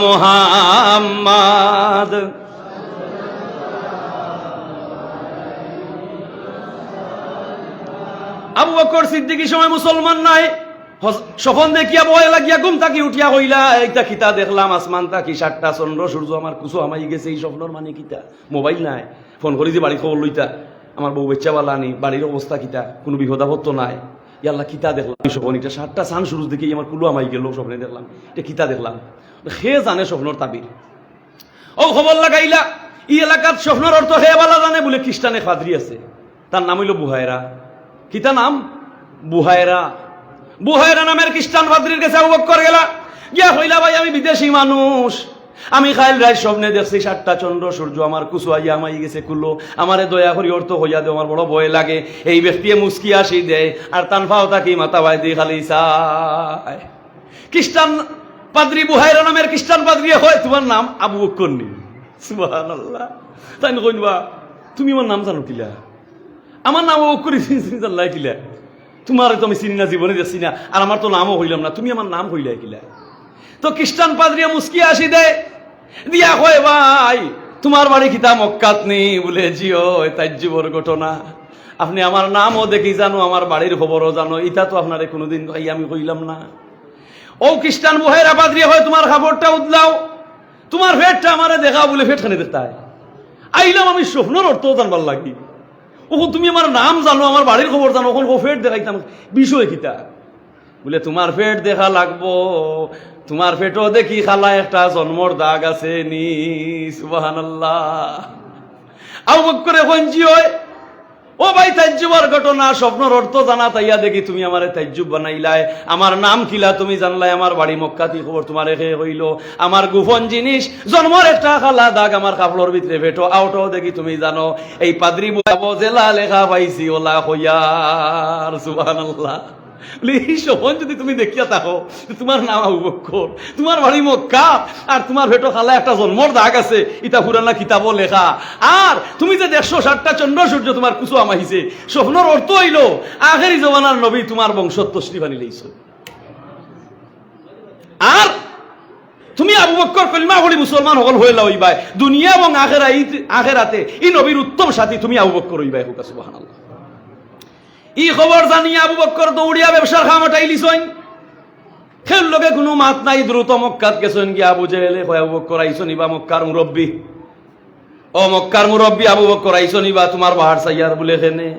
মুহাম্মাদ আবু বকর সিদ্দিকী সময় মুসলমান নাই, স্বপন দেখিয়া বয়ে লাগিয়া ঘুম থাকি উঠিয়া হইলা, এইটা কিতা দেখলাম আসমান তাকি 7টা চন্দ্র সূর্য আমার কুসু আমাই গেছে, এই স্বপ্নর মানে কিতা? মোবাইল নাই, ফোন করি যে বাড়ি খবর লইতা, আমার বউ বাচ্চা বালা আনি, বাড়ির অবস্থা কিতা, কোনো বিপদ আপদ তো নাই, ইয়াল্লা কিতা দেখলাম স্বপন, এটা 7টা চান সূর্য দেখি আমার কুলু আমাই গেল, স্বপ্নে দেখলাম, এটা কিতা দেখলাম? সে জানে স্বপ্নর তাবির। ও খবর লাগাইলা, ই এলাকার স্বপ্নের অর্থ হে বালা জানে বলে খ্রিস্টানে ফাদরি আছে, তার নাম হইল বুহায়রা। কিতা নাম? বুহায়রা। বুহায়রা নামের খ্রিস্টান ফাদরির কাছে আবু বকর গেলা, গিয়া হইলা ভাই আমি বিদেশি মানুষ, আমি খাইল রাত স্বপ্নে দেখছি 7টা চন্দ্র সূর্য আমার কুসু আইয়া আমাই গেছে কুলো, আমারে দয়া করি অর্থ হইয়া দে, আমার বড় ভয় লাগে। এই ব্যক্তিয়ে মুস্কি আসি দেয় আর তান ফাও তাকি মাথা ভাই দিয়ে খালি চায়। খ্রিস্টান পাদ্রী বুহায়রা নামের খ্রিস্টান পাদ্রী হয়, তোমার নাম আবু বকর নি? সুবহানাল্লাহ। তাই না কইবা তুমি আমার নাম জানো কিলা? আমার নাম আবু বকর জানলাই কিলা? তোমার তো আমি চিনি না, জীবনে দেখছি না, আর আমার তো নামও হইলাম না, তুমি আমার নাম হইলাই কিলা? তো খ্রিস্টান পাদ্রিয়া মুস্কি আসি দেয়, দিয়া কয় ভাই তোমার বাড়ি কিতা মক্কাত নি? বলে জিও, তাজ্জুবর ঘটনা, আপনি আমার নামও দেখি জানো, আমার বাড়ির খবরও জানো, ইটা তো আপনারে কোনোদিন ভাই আমি কইলাম না। ও খ্রিস্টান বুহায়রা পাদ্রিয়া হয়, তোমার খবরটা উদলাও, তোমার ফেটটা আমারে দেখাও, বলে ফেট খানে দেখতায় আইলাম আমি স্বপ্নের অর্থ জানবার লাগি। ও তুমি আমার নাম জানো, আমার বাড়ির খবর জানো, ওখানে ফেট দেখাইতাম, বিষয় কিতা? বলে তোমার ফেট দেখা লাগবো, তোমার ফেটও দেখি খালা একটা জন্মর দাগ আছে নি। সুবহানাল্লাহ। আবু বকরে কইছি হয়, ও ভাই তাজ্জুবার ঘটনা, স্বপ্নের অর্থ জানা তাইয়া দেখি তুমি আমারে তাজ্জুব বানাইলাই, আমার নাম কিলা তুমি জানলাই, আমার বাড়ি মক্কাতি খবর তোমার রেখে হইল, আমার গোপন জিনিস জন্মর একটা খালা দাগ আমার কাপড়ের ভিতরে ফেটো আউটও দেখি তুমি জানো, এই পাদ্রী বুঝাবো জেলা লেখা পাইছি ওলা হইয়ার। সুবহানাল্লাহ। স্বপন যদি তুমি দেখিয়া থাকো, তোমার নাম আবু বকর, তোমার বাড়ি মক্কা, আর তোমার ভেটো খালা একটা জন্মর দাগ আছে, ইটা পুরানা কিতাবও লেখা, আর তুমি যে 107টা চন্দ্র সূর্য তোমার কুসু আমাইছে, স্বপ্নর অর্থ হইল আখেরি জমানার নবী তোমার বংশত তশরিফ আনি লইছ। আর তুমি আবু বকর কলিমা পড়ি মুসলমান হল হইলা হইবাই, দুনিয়া এবং আখেরাতে এই নবীর উত্তম সাথী তুমি আবু বকর হইবাই। হোক সুবহানাল্লাহ। ই খবর জানিয়ে আবু বকর দৌড়িয়া ব্যবসার খামাটাই লিছইন, খেল লগে কোনো মাত নাই, দ্রুত মক্কাত গেছেন, গিয়া আবু জেহেলে কয় আবু বকর আইছো নিবা মক্কার মুরব্বী, ও মক্কার মুরব্বী আবু বকর আইছো নিবা তোমার বাহার সাইয়ার বলে খেনে,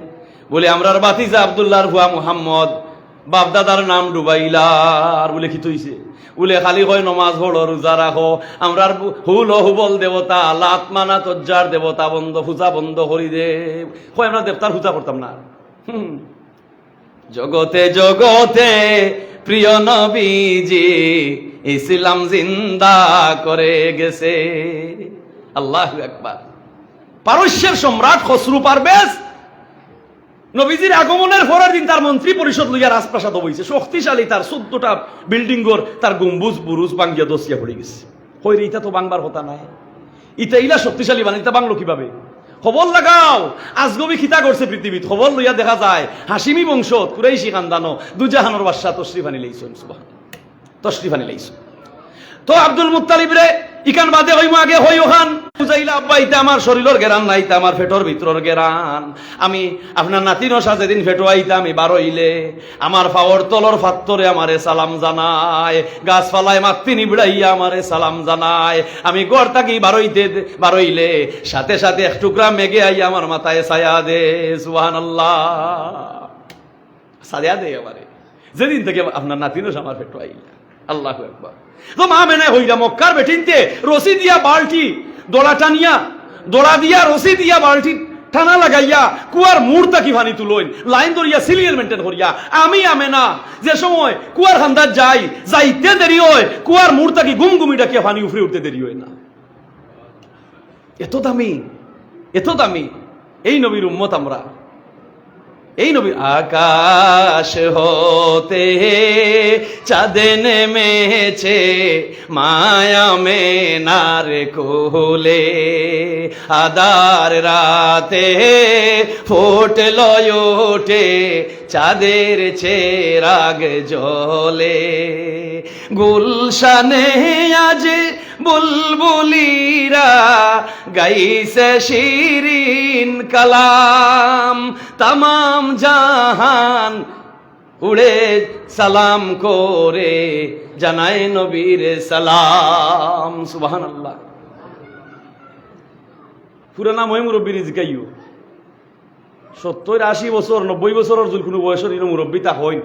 বলে আমরার বাতিজা আব্দুল্লাহর হুয়া মুহাম্মদ, বাপদাদার নাম ডুবাইলার, বলে কি তৈছে? বলে খালি কয় নমাজ পড়ো, রোজা রাখো, আমরার হুল হুবল দেবতা, লাত মানা তজ্জার দেবতা বন্ধ, পূজা বন্ধ করি দে, কয় আমরা দেবতার পূজা করতাম না। জগতে জগতে প্রিয় নবীজি ইসলাম জিন্দা করে গেছে। আল্লাহু আকবার। পারস্যের সম্রাট খসরু পারভেজ নবীজির আগমনের পরের দিন তার মন্ত্রী পরিষদ লইয়া রাজপ্রাসাদ হইছে, শক্তিশালী তার 14টা বিল্ডিং গর, তার গম্বুজ বুরুজ ভাঙ্গিয়া দছিয়া পড়ে গেছে। কইরে ইটা তো বাংবার হতা নাই, ইটা ইলা শক্তিশালী বানাইতা বাংলো কিভাবে? খবর লাগাও, আজগবি খিতা করছে পৃথিবীত, খবর লইয়া দেখা যায় হাসিমি বংশ কুরাইশি খানদানো দুজাহানোর বাদশা তশরিফ আনি লাইছেন। সুবহানাল্লাহ। তশরিফ আনি লাইছেন। তো আব্দুল মুত্তালিব রে ইকান বাদে হইমু আগে হই ওখান বুঝাইলা, আব্বা ইটা আমার শরীরের গেরান নাই, তা আমার ফেটর ভিতরের গেরান, আমি আপনার নাতির সাথে দিন ফেটো আইতা আমি বারইলে আমার পাওয়ার তলর ফাত্তরে আমারে সালাম জানায়, গাছপালায় মাত্তি নিবড়াইয়া আমারে সালাম জানায়, আমি গড় থাকি বারইলে সাথে সাথে এক টুকরা মেঘে আইয়া আমার মাথায় ছায়া দে। সুবহানাল্লাহ। ছায়া দে আমারে, যেদিন থেকে আপনার নাতির আমার ফেটো আইলা। আল্লাহু আকবার। তো মা মেনে হইলা মক্কার বেটিনতে রশি দিয়া বালতি দোড়া দিয়া রশি দিয়া বালতি টানা লাগাইয়া কুয়ার মুড়তা কি ভানি তুলইন, লাইন ধরিয়া সিলিয়ার মেনটেন করিয়া আমি আমেনা যে সময় কুয়ার খান্দার যাইতে দেরি হয়, কুয়ার মুড়তা কি গুমগুমিটা কি ভানি উফরে উঠতে দেরি হয় না। এত দামি, এত দামি এই নবীর উম্মত আমরা। এই নবী আকাশ হতে চাঁদে নেমেছে মায়া মেনার কোলে, আদার রাতে ফুটল ওঠে চাঁদের চেরাগ জ্বলে, গুলশানে আজ বুলবুলিরা গাইছে শিরিন কালাম, তামাম জাহান উড়ে সালাম করে জানায় নবীর সালাম। সুবহানাল্লাহ। পুরানা মই মুরব্বী জিকাইও 70-80 বছর 90 বছরের যদি কোনো বয়সের মুরব্বী তা হইন,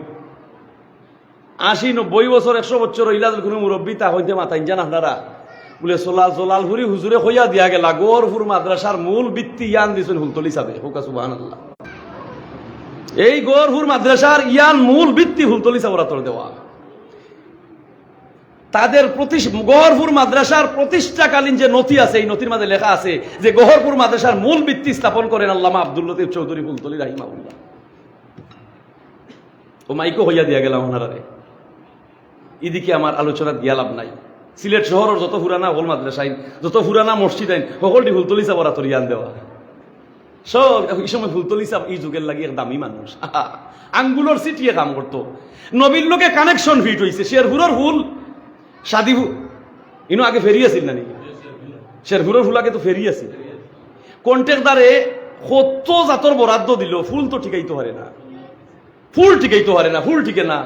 80-90 বছর 100 বছর হইলা যদি কোনো মুরব্বী তা হইতে মাথাইন জান আপনারা বলে জলালপুরি হুজুরে হইয়া দিয়া গেলা গৌরপুর মাদ্রাসার মূল ভিত্তি ইয়ান দিয়েছেন হুলতলি সাহেব। হোকা সুবহানাল্লাহ। এই গৌরপুর মাদ্রাসার ইয়ান মূল ভিত্তি হুলতলি সাহেব দেওয়া। তাদের গহরপুর মাদ্রাসার প্রতিষ্ঠাকালীন যে নথি আছে, এই নথির মধ্যে লেখা আছে যে গহরপুর মাদ্রাসার মূল ভিত্তি স্থাপন করেন আল্লামা আব্দুল লতিফ চৌধুরী ফুলতলি রাহিমাহুল্লাহ। ও মাইকো হইয়া দিয়া গেলাম ওনারে, এদিকে আমার আলোচনা দিয়া লাভ নাই। সিলেট শহরের যত পুরানা হল মাদ্রাসাইন, যত পুরানা মসজিদ আইন সকলটি ফুলতলি সাবরা তরিয়ান দেওয়া সব। এই সময় ফুলতলি সাব এই যুগের লাগে দামি মানুষ, আঙ্গুলোর সিটিয়ে কাম করতো। নবীর লোকে কানেকশন ফিট হয়েছে। শেরপুরের ফুল শাদি ইনো আগে ফেরি আছিল না নি? শেরপুরের ফুল আগে তো ফেরি আছে। কন্ট্রাক্টরে কত জাতর বরাদ্দ দিল, ফুল তো ঠিকাইতে পারে না, ফুল ঠিকাইতে পারে না, ফুল ঠিকে না।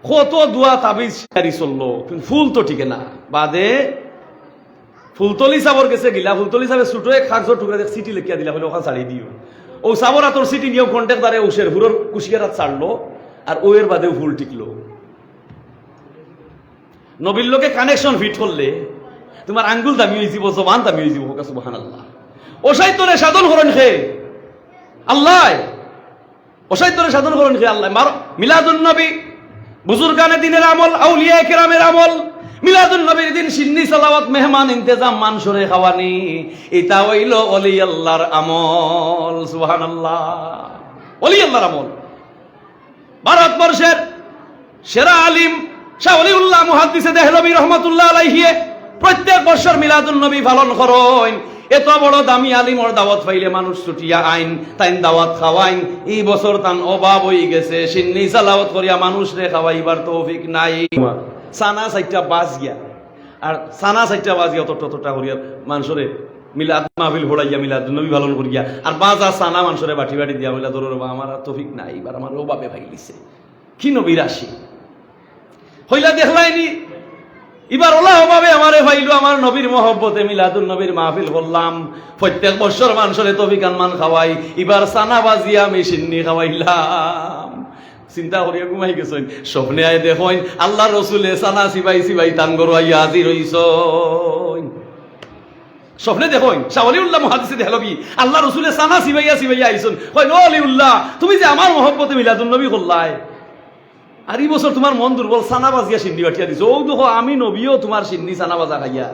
কত দোয়া তাবিজ চললো, ফুল তো ঠিকে না। বাদে ফুলতলি সাবর গেছে গিলা, ফুলতলি সাহেব ছোট এক কাগজের টুকরা সিটি লেখিয়া দিলা বলে ওখানে ছাড়িয়ে দিও। ও সাবর আতর সিটি নিয়েও কন্ট্রাক্টরে ও শেরপুরের কুশিয়ারাত ছাড়লো, আর ও এর বাদেও ফুল টিকলো। নবীর লোকে কানেকশন ফিট করলে তোমার আঙ্গুল দামি হয়ে যাব, জবান দামি হয়ে যাব। হোকা সুবহানাল্লাহ। অসাইতরে সাধন করেন খে আল্লাহ, অসাইতরে সাধন করেন খে আল্লাহ। মিলাদুন নবী বুজুর্গানে দিনের আমল, আউলিয়া কেরামের আমল। মিলাদুন নবীর দিন সিন্নি সালাওয়াত, মেহমান ইন্তেজাম, মানসরে খাওয়ানি, এটা হইল ওলি আল্লাহর আমল। সুবহানাল্লাহ। ওলি আল্লাহর আমল। ভারতবর্ষের সেরা আলিম শাহ ওলিউল্লাহ মুহাদ্দিসে দেহলভী রহমাতুল্লাহ আলাইহি প্রত্যেক বছর মিলাদুন নবী পালন করেন। এত বড় দামি আলিমর দাওয়াত পাইলে মানুষ ছুটিয়া আইন, তাইন দাওয়াত খাওয়াইন। এই বছর তান অভাব হয়ে গেছে, সিন্নি সালাওয়াত করিয়া মানুষ রে খাওয়াইবার তৌফিক নাই। সানা সাইটটা বাজিয়া আর সানা সাইটটা বাজিয়া ততটা করিয়া মানুষরে মিলাদ মাহফিল ঘোড়াইয়া মিলাদুন নবী পালন করিয়া আর বাজা সানা মানুষরে বাটি বাটি দিয়া বলে ধরো আমার তৌফিক নাই, এবার আমার অভাবে ভাইলিছে। কি নবীর আসি হইলা দেখলাইনি, এবার ওলা অভাবে আমারে ভাইলো আমার নবীর মহব্বতে মিলাদুন নবীর মাহফিল করলাম। প্রত্যেক বছর মানুষের তৌফিক আনমান খাওয়াই, এবার সানা বাজিয়া আমি সিন্নি খাওয়াইলাম। চিন্তা করিয়া ঘুমাই গেছেন, স্বপ্নে আয় দেখেন আল্লাহ রসুলে সানা সিবাই সিবাই তান গরুয়াইয়া হাজির হইছ। স্বপ্নে দেখেন শাহ ওলিউল্লাহ মুহাদ্দিসে দেহলভী আল্লাহ রসুলে সানা সিবাইয়া সিবাইয়া আইসন। কই ও ওলিউল্লাহ, তুমি যে আমার মহব্বতে মিলাদুন নবী করলাই, আর এই বছর তোমার মন দুর্বল, সানা বাজিয়া সিন্নি বাটিয়া দিছো। ও দেখো আমি নবীও তোমার সিন্নি সানা বাজা খাইয়া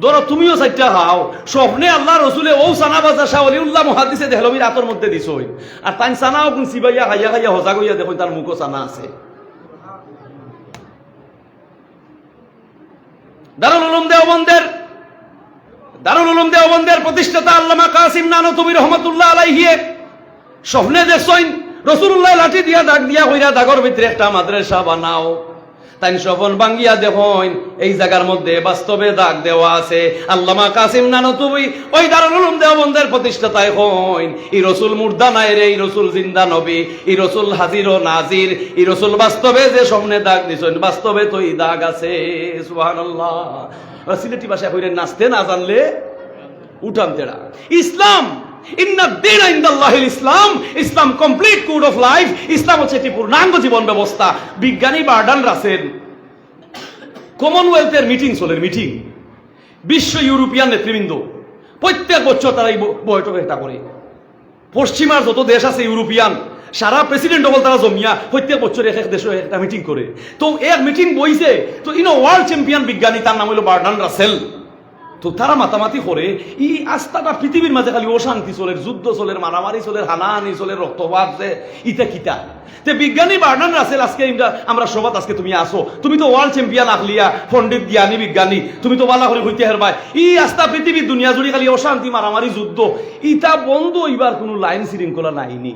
ধরো তুমিও চারটা খাও। স্বপ্নে আল্লাহ রসুলে ও সানা বাজা শাহ ওলিউল্লাহ মুহাদ্দিসে দেহলভীর আতর মধ্যে দিছ, আর তাই সানাও কোন সিবাইয়া খাইয়া খাইয়া হজা কইয়া দেখো তার মুখও সানা আছে। দারুল উলুম দেওবন্দের প্রতিষ্ঠাতা আল্লামা কাসিম নানতুবি রহমাতুল্লাহ আলাইহি স্বপ্নে দেখছেন রাসূলুল্লাহ লাঠি দিয়া দাগ দিয়া কইরা দাগর ভিতরে একটা মাদ্রাসা বানাও। তাই স্বপন ভাঙ্গিয়া দেখেন এই জায়গার মধ্যে বাস্তবে দাগ দেওয়া আছে। আল্লামা কাসিম নানতুবি ওই দারুল উলুম দেওবন্দের প্রতিষ্ঠাতায় হইন এই রসুল মুর্দা নাই রে, এই রসুল জিন্দা নবী, এই রসুল হাজির ও নাজির, এই রসুল বাস্তবে যে সামনে দাগ দিছেন বাস্তবে তো এই দাগ আছে। সুবহানাল্লাহ। সিলেটি ভাষায় কইরেন নাচতে না জানলে উঠান তেড়া। ইসলাম ইসলাম, ইসলাম কমপ্লিট কোড অফ লাইফ। ইসলাম হচ্ছে একটি পূর্ণাঙ্গ জীবন ব্যবস্থা। বিজ্ঞানী বার্ডান রাসেল কমনওয়েলথের মিটিং চলে, মিটিং বিশ্ব ইউরোপিয়ান নেতৃবৃন্দ প্রত্যেক বছর তারা এই বৈঠক একটা করে। পশ্চিমার যত দেশ আছে ইউরোপিয়ান সারা প্রেসিডেন্ট বল তারা জমিয়া প্রত্যেক বছর এক এক দেশে একটা মিটিং করে। তো এক মিটিং বইছে, তো ওয়ার্ল্ড চ্যাম্পিয়ন বিজ্ঞানী তার নাম হলো বার্ডান রাসেল। তো তারা মাতামাতি করে এই আস্থাটা পৃথিবীর মাঝে খালি অশান্তি চলে, যুদ্ধ চলে, মারামারি চলে, হানাহানি চলে, রক্তপাত ইটা কিতা। তে বিজ্ঞানী বার্ডান রাসেল আজকে আমরা সবাত আজকে তুমি আসো, তুমি তো ওয়ার্ল্ড চ্যাম্পিয়ন আখলিয়া পণ্ডিত জ্ঞানী বিজ্ঞানী, তুমি তো বালা করে হইতে হারবাই। এই আস্থা পৃথিবীর দুনিয়া জুড়ে খালি অশান্তি মারামারি যুদ্ধ, ইটা বন্ধ হইবার কোনো লাইন শৃঙ্খলা নাইনি।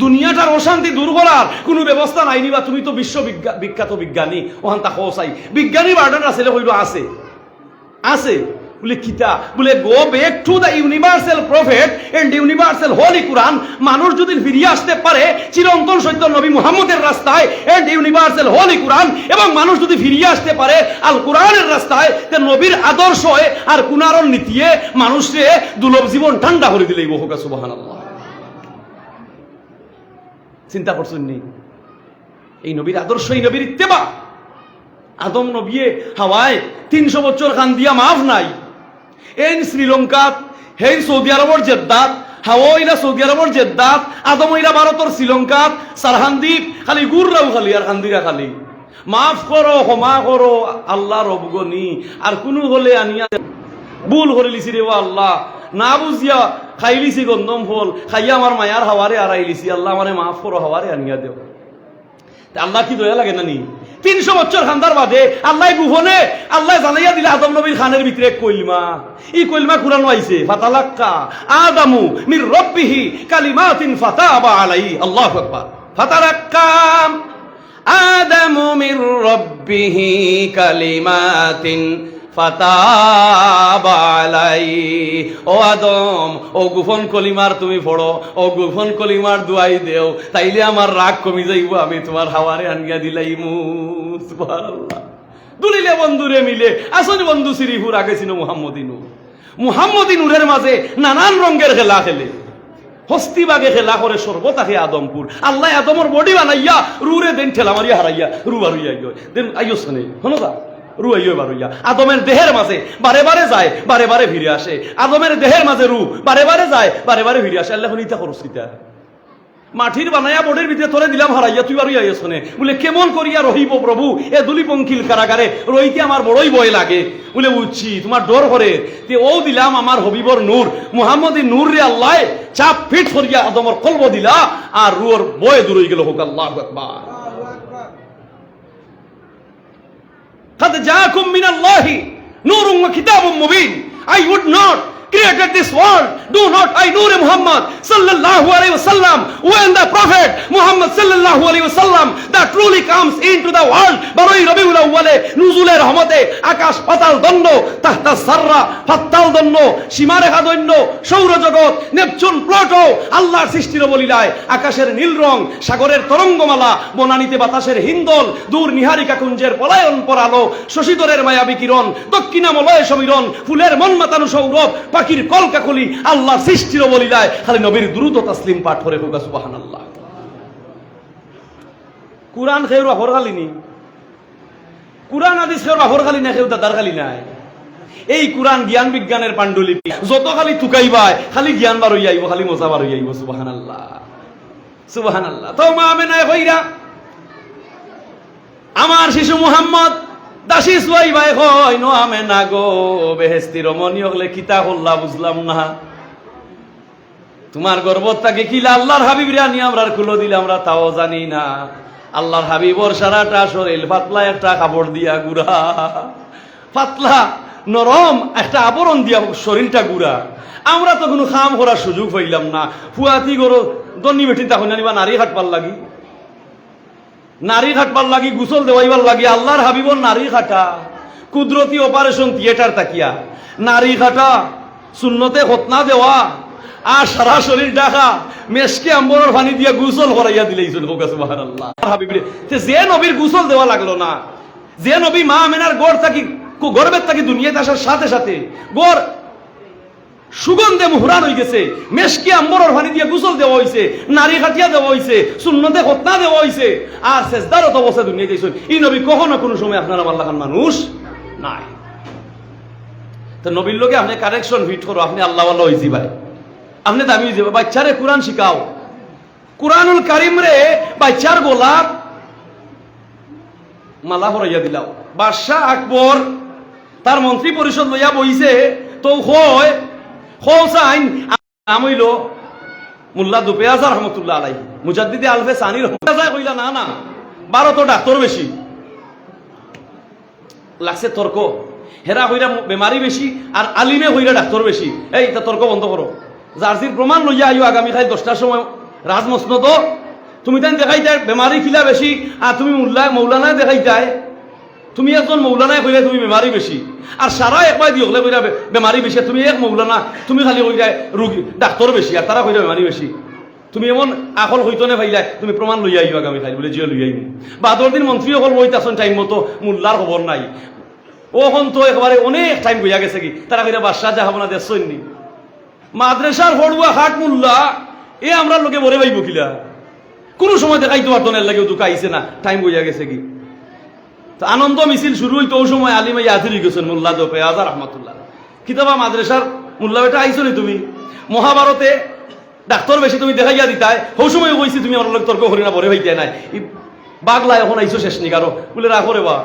দুনিয়াটার অশান্তি দূর করার কোনো ব্যবস্থা নাই নিবা। তুমি তো বিখ্যাত বিজ্ঞানী, ওখান তা চাই বিজ্ঞানী বার্ডার আছে হইল আছে আছে বলে কিতা বলে go back to the universal prophet and universal holy Quran. মানুষ যদি ফিরিয়ে আসতে পারে চিরন্তন সত্য নবী মুহাম্মদের রাস্তায় এন্ড ইউনিভার্সাল হোলি কোরআন, এবং মানুষ যদি ফিরিয়ে আসতে পারে আল কোরআনের রাস্তায়, তে নবীর আদর্শ আর কুনারন নীতিয়ে মানুষকে দুর্লভ জীবন ঠান্ডা করে দিলেই বহুকা সুবহানাল্লাহ। চিন্তা করছেন নি এই নবীর আদর্শ, এই নবীর ইত্তেবা। আদম নবী হাওয়ায় 300 বছর খান দিয়া মাফ নাই। এই শ্রীলঙ্কাত হেই সৌদি আরবর জেদ্দাত, হাওয়াইলা সৌদি আরবর জেদ্দাত, আদম হইলা ভারতর শ্রীলঙ্কাত সারহানদ্বীপ, খালি গুররাও খালি আর খান্দিরা খালি মাফ করো ক্ষমা করো আল্লাহ রবগনি। আর কোনো হলে আনিয়া ভুল করে লিছি রে আল্লাহ, না বুঝিয়া খাই লিছি গন্ধম ফল, খাইয়া আমার মায়ার হাওয়ারে আড়াই লিছি, আল্লাহ আমারে মাফ করো হাওয়ারে আনিয়া দেও। আল্লাহ কি দয়া লাগে না নি? 300 বছর খান্দার বাদে আল্লাহ গুহনে আল্লাহ জানাইয়া দিলে আদম নবীর খানের ভিতরে কইলমা। এই কইলমা কুরআন আইছে ফাতালাক্কা আদামু মির রাব্বিহি কালিমাতিন ফাতাবা আলাইহি। আল্লাহু আকবার। ফাতালাক্কা আদামু মির রাব্বিহি কালিমাতিন ফাতাবা আলাইহি। ও আদম, ও গুফন কলিমার তুমি পড়ো, ও গুফন কলিমার দুয়াই দেও, তাইলে আমার রাগ কমি যাইব, আমি তোমার হাওয়ারে আনিয়া দিলাইমু। সুবহানাল্লাহ। দুলিলে বন্ধুরে মিলে আসলে বন্ধু শ্রীপুর আগে ছিল মুহাম্মদী নূর। মুহাম্মদী নূরের মাঝে নানান রঙের খেলা খেলে, হস্তিবাগে খেলা করে সর্বতাকে আদমপুর। আল্লাহ আদমর বডি বানাইয়া রুরে দেন ঠেলা মারিয়া হারাইয়া রু বারুইয়া দেন আইও শোনে হনো দা রু আইও বারুইয়া। আদমের দেহের মাঝে বারে বারে যায়, বারে বারে ফিরে আসে। আদমের দেহের মাঝে রু বারে বারে যায়, বারে বারে ফিরে আসে। আল্লাহ ইতা করছিতা মাটির বানাইয়া বোর্ডের ভিতরে তোরে দিলাম হারাইয়া, তুই বারুইয়া আইও শোনে বলে কেমন করিয়া রহিব প্রভু এ দুলি পঙ্কিল কারাগারে, রইতে আমার বড়ই ভয় লাগে। বলে বুঝছি তোমার ডর করে ও দিলাম আমার হবিবর নূর মুহাম্মদী নূর রে আল্লাহ চাপ ফিট করিয়া আদমর কলব দিলা, আর রুর বয় দূর হয়ে গেল। হোক আল্লাহু আকবার। قد جاءكم من الله نور وكتاب مبين. I would not created this world, do not I Nur Muhammad sallallahu alaihi wasallam, when the prophet Muhammad sallallahu alaihi wasallam that truly comes into the world, baroi rabiul awwale nuzuler rahmate আকাশ পাতাল দণ্ড তাহতা সাররা ফাত্তাল দণ্ড সীমারেখা দণ্ড সৌরজগৎ নেপচুন প্লুটো আল্লাহর সৃষ্টির বলিলায়, আকাশের নীল রং সাগরের তরঙ্গমালা বনানীতে বাতাসের হিন্দল দূর নিহারিকা কুঞ্জের পলায়ন পরালো শশীধরের মায়াবী কিরণ দক্ষিণামলয় সমীরণ ফুলের মন মাতানো সৌরভ পাখির কলকাকলি আল্লাহর সৃষ্টির বলিলায় খালি নবীর দুরূদ ও তাসলিম পাঠ করে হোক সুবহানাল্লাহ। কুরআন খেউর হরগালিনি, কুরআন হাদিস খেউর হরগালি না, খেউ দাদার গালি নাই। এই কুরআন জ্ঞান বিজ্ঞানের পাণ্ডুলিপি, যত খালি তুকাইবাই খালি জ্ঞান বার হইয়া আইব, খালি মজা বার হইয়া আইব। সুবহানাল্লাহ সুবহানাল্লাহ। তো মা আমেনায় কইরা আমার শিশু মুহাম্মদ দাসী সুয়াই ভাই হয় নো আমে না গো বেহেস্তি রমণী হলে কিতা হল্লা বুঝলাম না, তোমার গর্বটাকে কিলা আল্লাহর হাবিবরে আনি আমরা খুলো দিলে আমরা তাও জানি না। আল্লাহর হাবিবর সারাটা শরীর পাতলা একটা কাপড় দিয়া গুড়া, পাতলা নরম একটা আবরণ দিয়া শরীরটা গুড়া। আমরা তো কোনো কাম করার সুযোগ হইলাম না। ফুয়াতি গরো দন্নি বেটি তখন জানিবা নারী হাটবার লাগি, নারী খাটবার লাগি, গুসল দেওয়াইবার লাগি। আল্লাহর হাবিবর নারী খাটা কুদরতি অপারেশন থিয়েটার তাকিয়া নারী খাটা সুন্নতে খতনা দেওয়া আর সারা শরীর ঢাকা মেশকে আম্বরের পানি দিয়া গুসল করাইয়া দিলেই সুবহানাল্লাহ। হাবিবরে যে নবীর গুসল দেওয়া লাগলো না, যে নবী মা আমেনার গড় থাকি গর্বের থাকি দুনিয়াতে আসার সাথে সাথে গড় সুগন্ধে মুহরান হয়ে গেছে, মেশকি আম্বরের পানি দিয়ে গোসল দেওয়া হয়েছে, নারী খাটিয়া দেওয়া হয়েছে, সুন্নতে খতনা দেওয়া হয়েছে, আর সেজদার তো অবস্থা দুনিয়া দিয়েছেন। এই নবী কখনো কোনো সময় আপনার আমার লাগান মানুষ নাই। তো নবীর লোকে আপনি কারেকশন ফিট করো, আপনি আল্লাহ আল্লাহ হয়েছি ভাই, আপনি দামি হয়ে যাবে। বাচ্চারে কোরআন শিখাও, কোরআনুল কারিম রে বাচ্চার গোলাপ মালা পরাইয়া দিলাও। বাদশাহ আকবর তার মন্ত্রী পরিষদ লইয়া বইছে, তো হয় খোসাইন আমইল মুল্লা দুপেয়াজার রহমতুল্লাহ আলাইহি মুজাদ্দিদে আলফে সানি রহমতুল্লাহ কইলা না না 12 তো ডাক্তার বেশি লাগছে তর্ক, হেরা হইরা বেমারি বেশি আর আলিমে হইরা ডাক্তার বেশি। এই তা তর্ক বন্ধ করো, জার্সির প্রমাণ লইয়া আইও, আগামী খাই 10টার সময় রাজমসনদ তুমি তাই দেখাই যায় বেমারি খিলা বেশি, আর তুমি মৌলানায় দেখাই যায়, তুমি একজন মৌলানায় কইলে তুমি বেমারি বেশি, আর সারা একবার দিয়ে হলে কইরা বেমারি বেশি, তুমি এক মৌলানা তুমি খালি কই যায় রোগী ডাক্তার বেশি, আর তারা কইরা বেমারি বেশি। তুমি এমন আকল হইতনে ভাইলাই তুমি প্রমাণ লইয়া আইও আগামী খাই বলে জিও লইয়া আইব। বাদর দিন মন্ত্রী সকল বইতাছেন টাইম মতো, মোল্লার খবর নাই। ওখন তো একেবারে অনেক টাইম বইয়া গেছে কি, তারা কইরা বাদশাহ যাহাব না দেখছনি মাদ্রাসার পড়ুয়া হাট মোল্লা এ আমরা লোকে বরে পাইব কিলা, কোনো সময় দেখাইতে পারতো না, লাগে দুঃখ আইছে না, টাইম বইয়া গেছে কি। তো আনন্দ মিছিল শুরু হইতো ওই সময় আলিমাই আথিরি গেছেন মোল্লা দোপে আজার রহমাতুল্লাহ কিতাবা মাদ্রাসার মোল্লা বেটা আইছো নি তুমি, মহাভারতে ডাক্তার বেশি তুমি দেখাইয়া দিতাই, ওই সময় কইছি তুমি আমার লোক তর্ক করি না বরে হইতে নাই, বাগলা এখন আইছো শেষ নি কারো বলে রাখো রে বা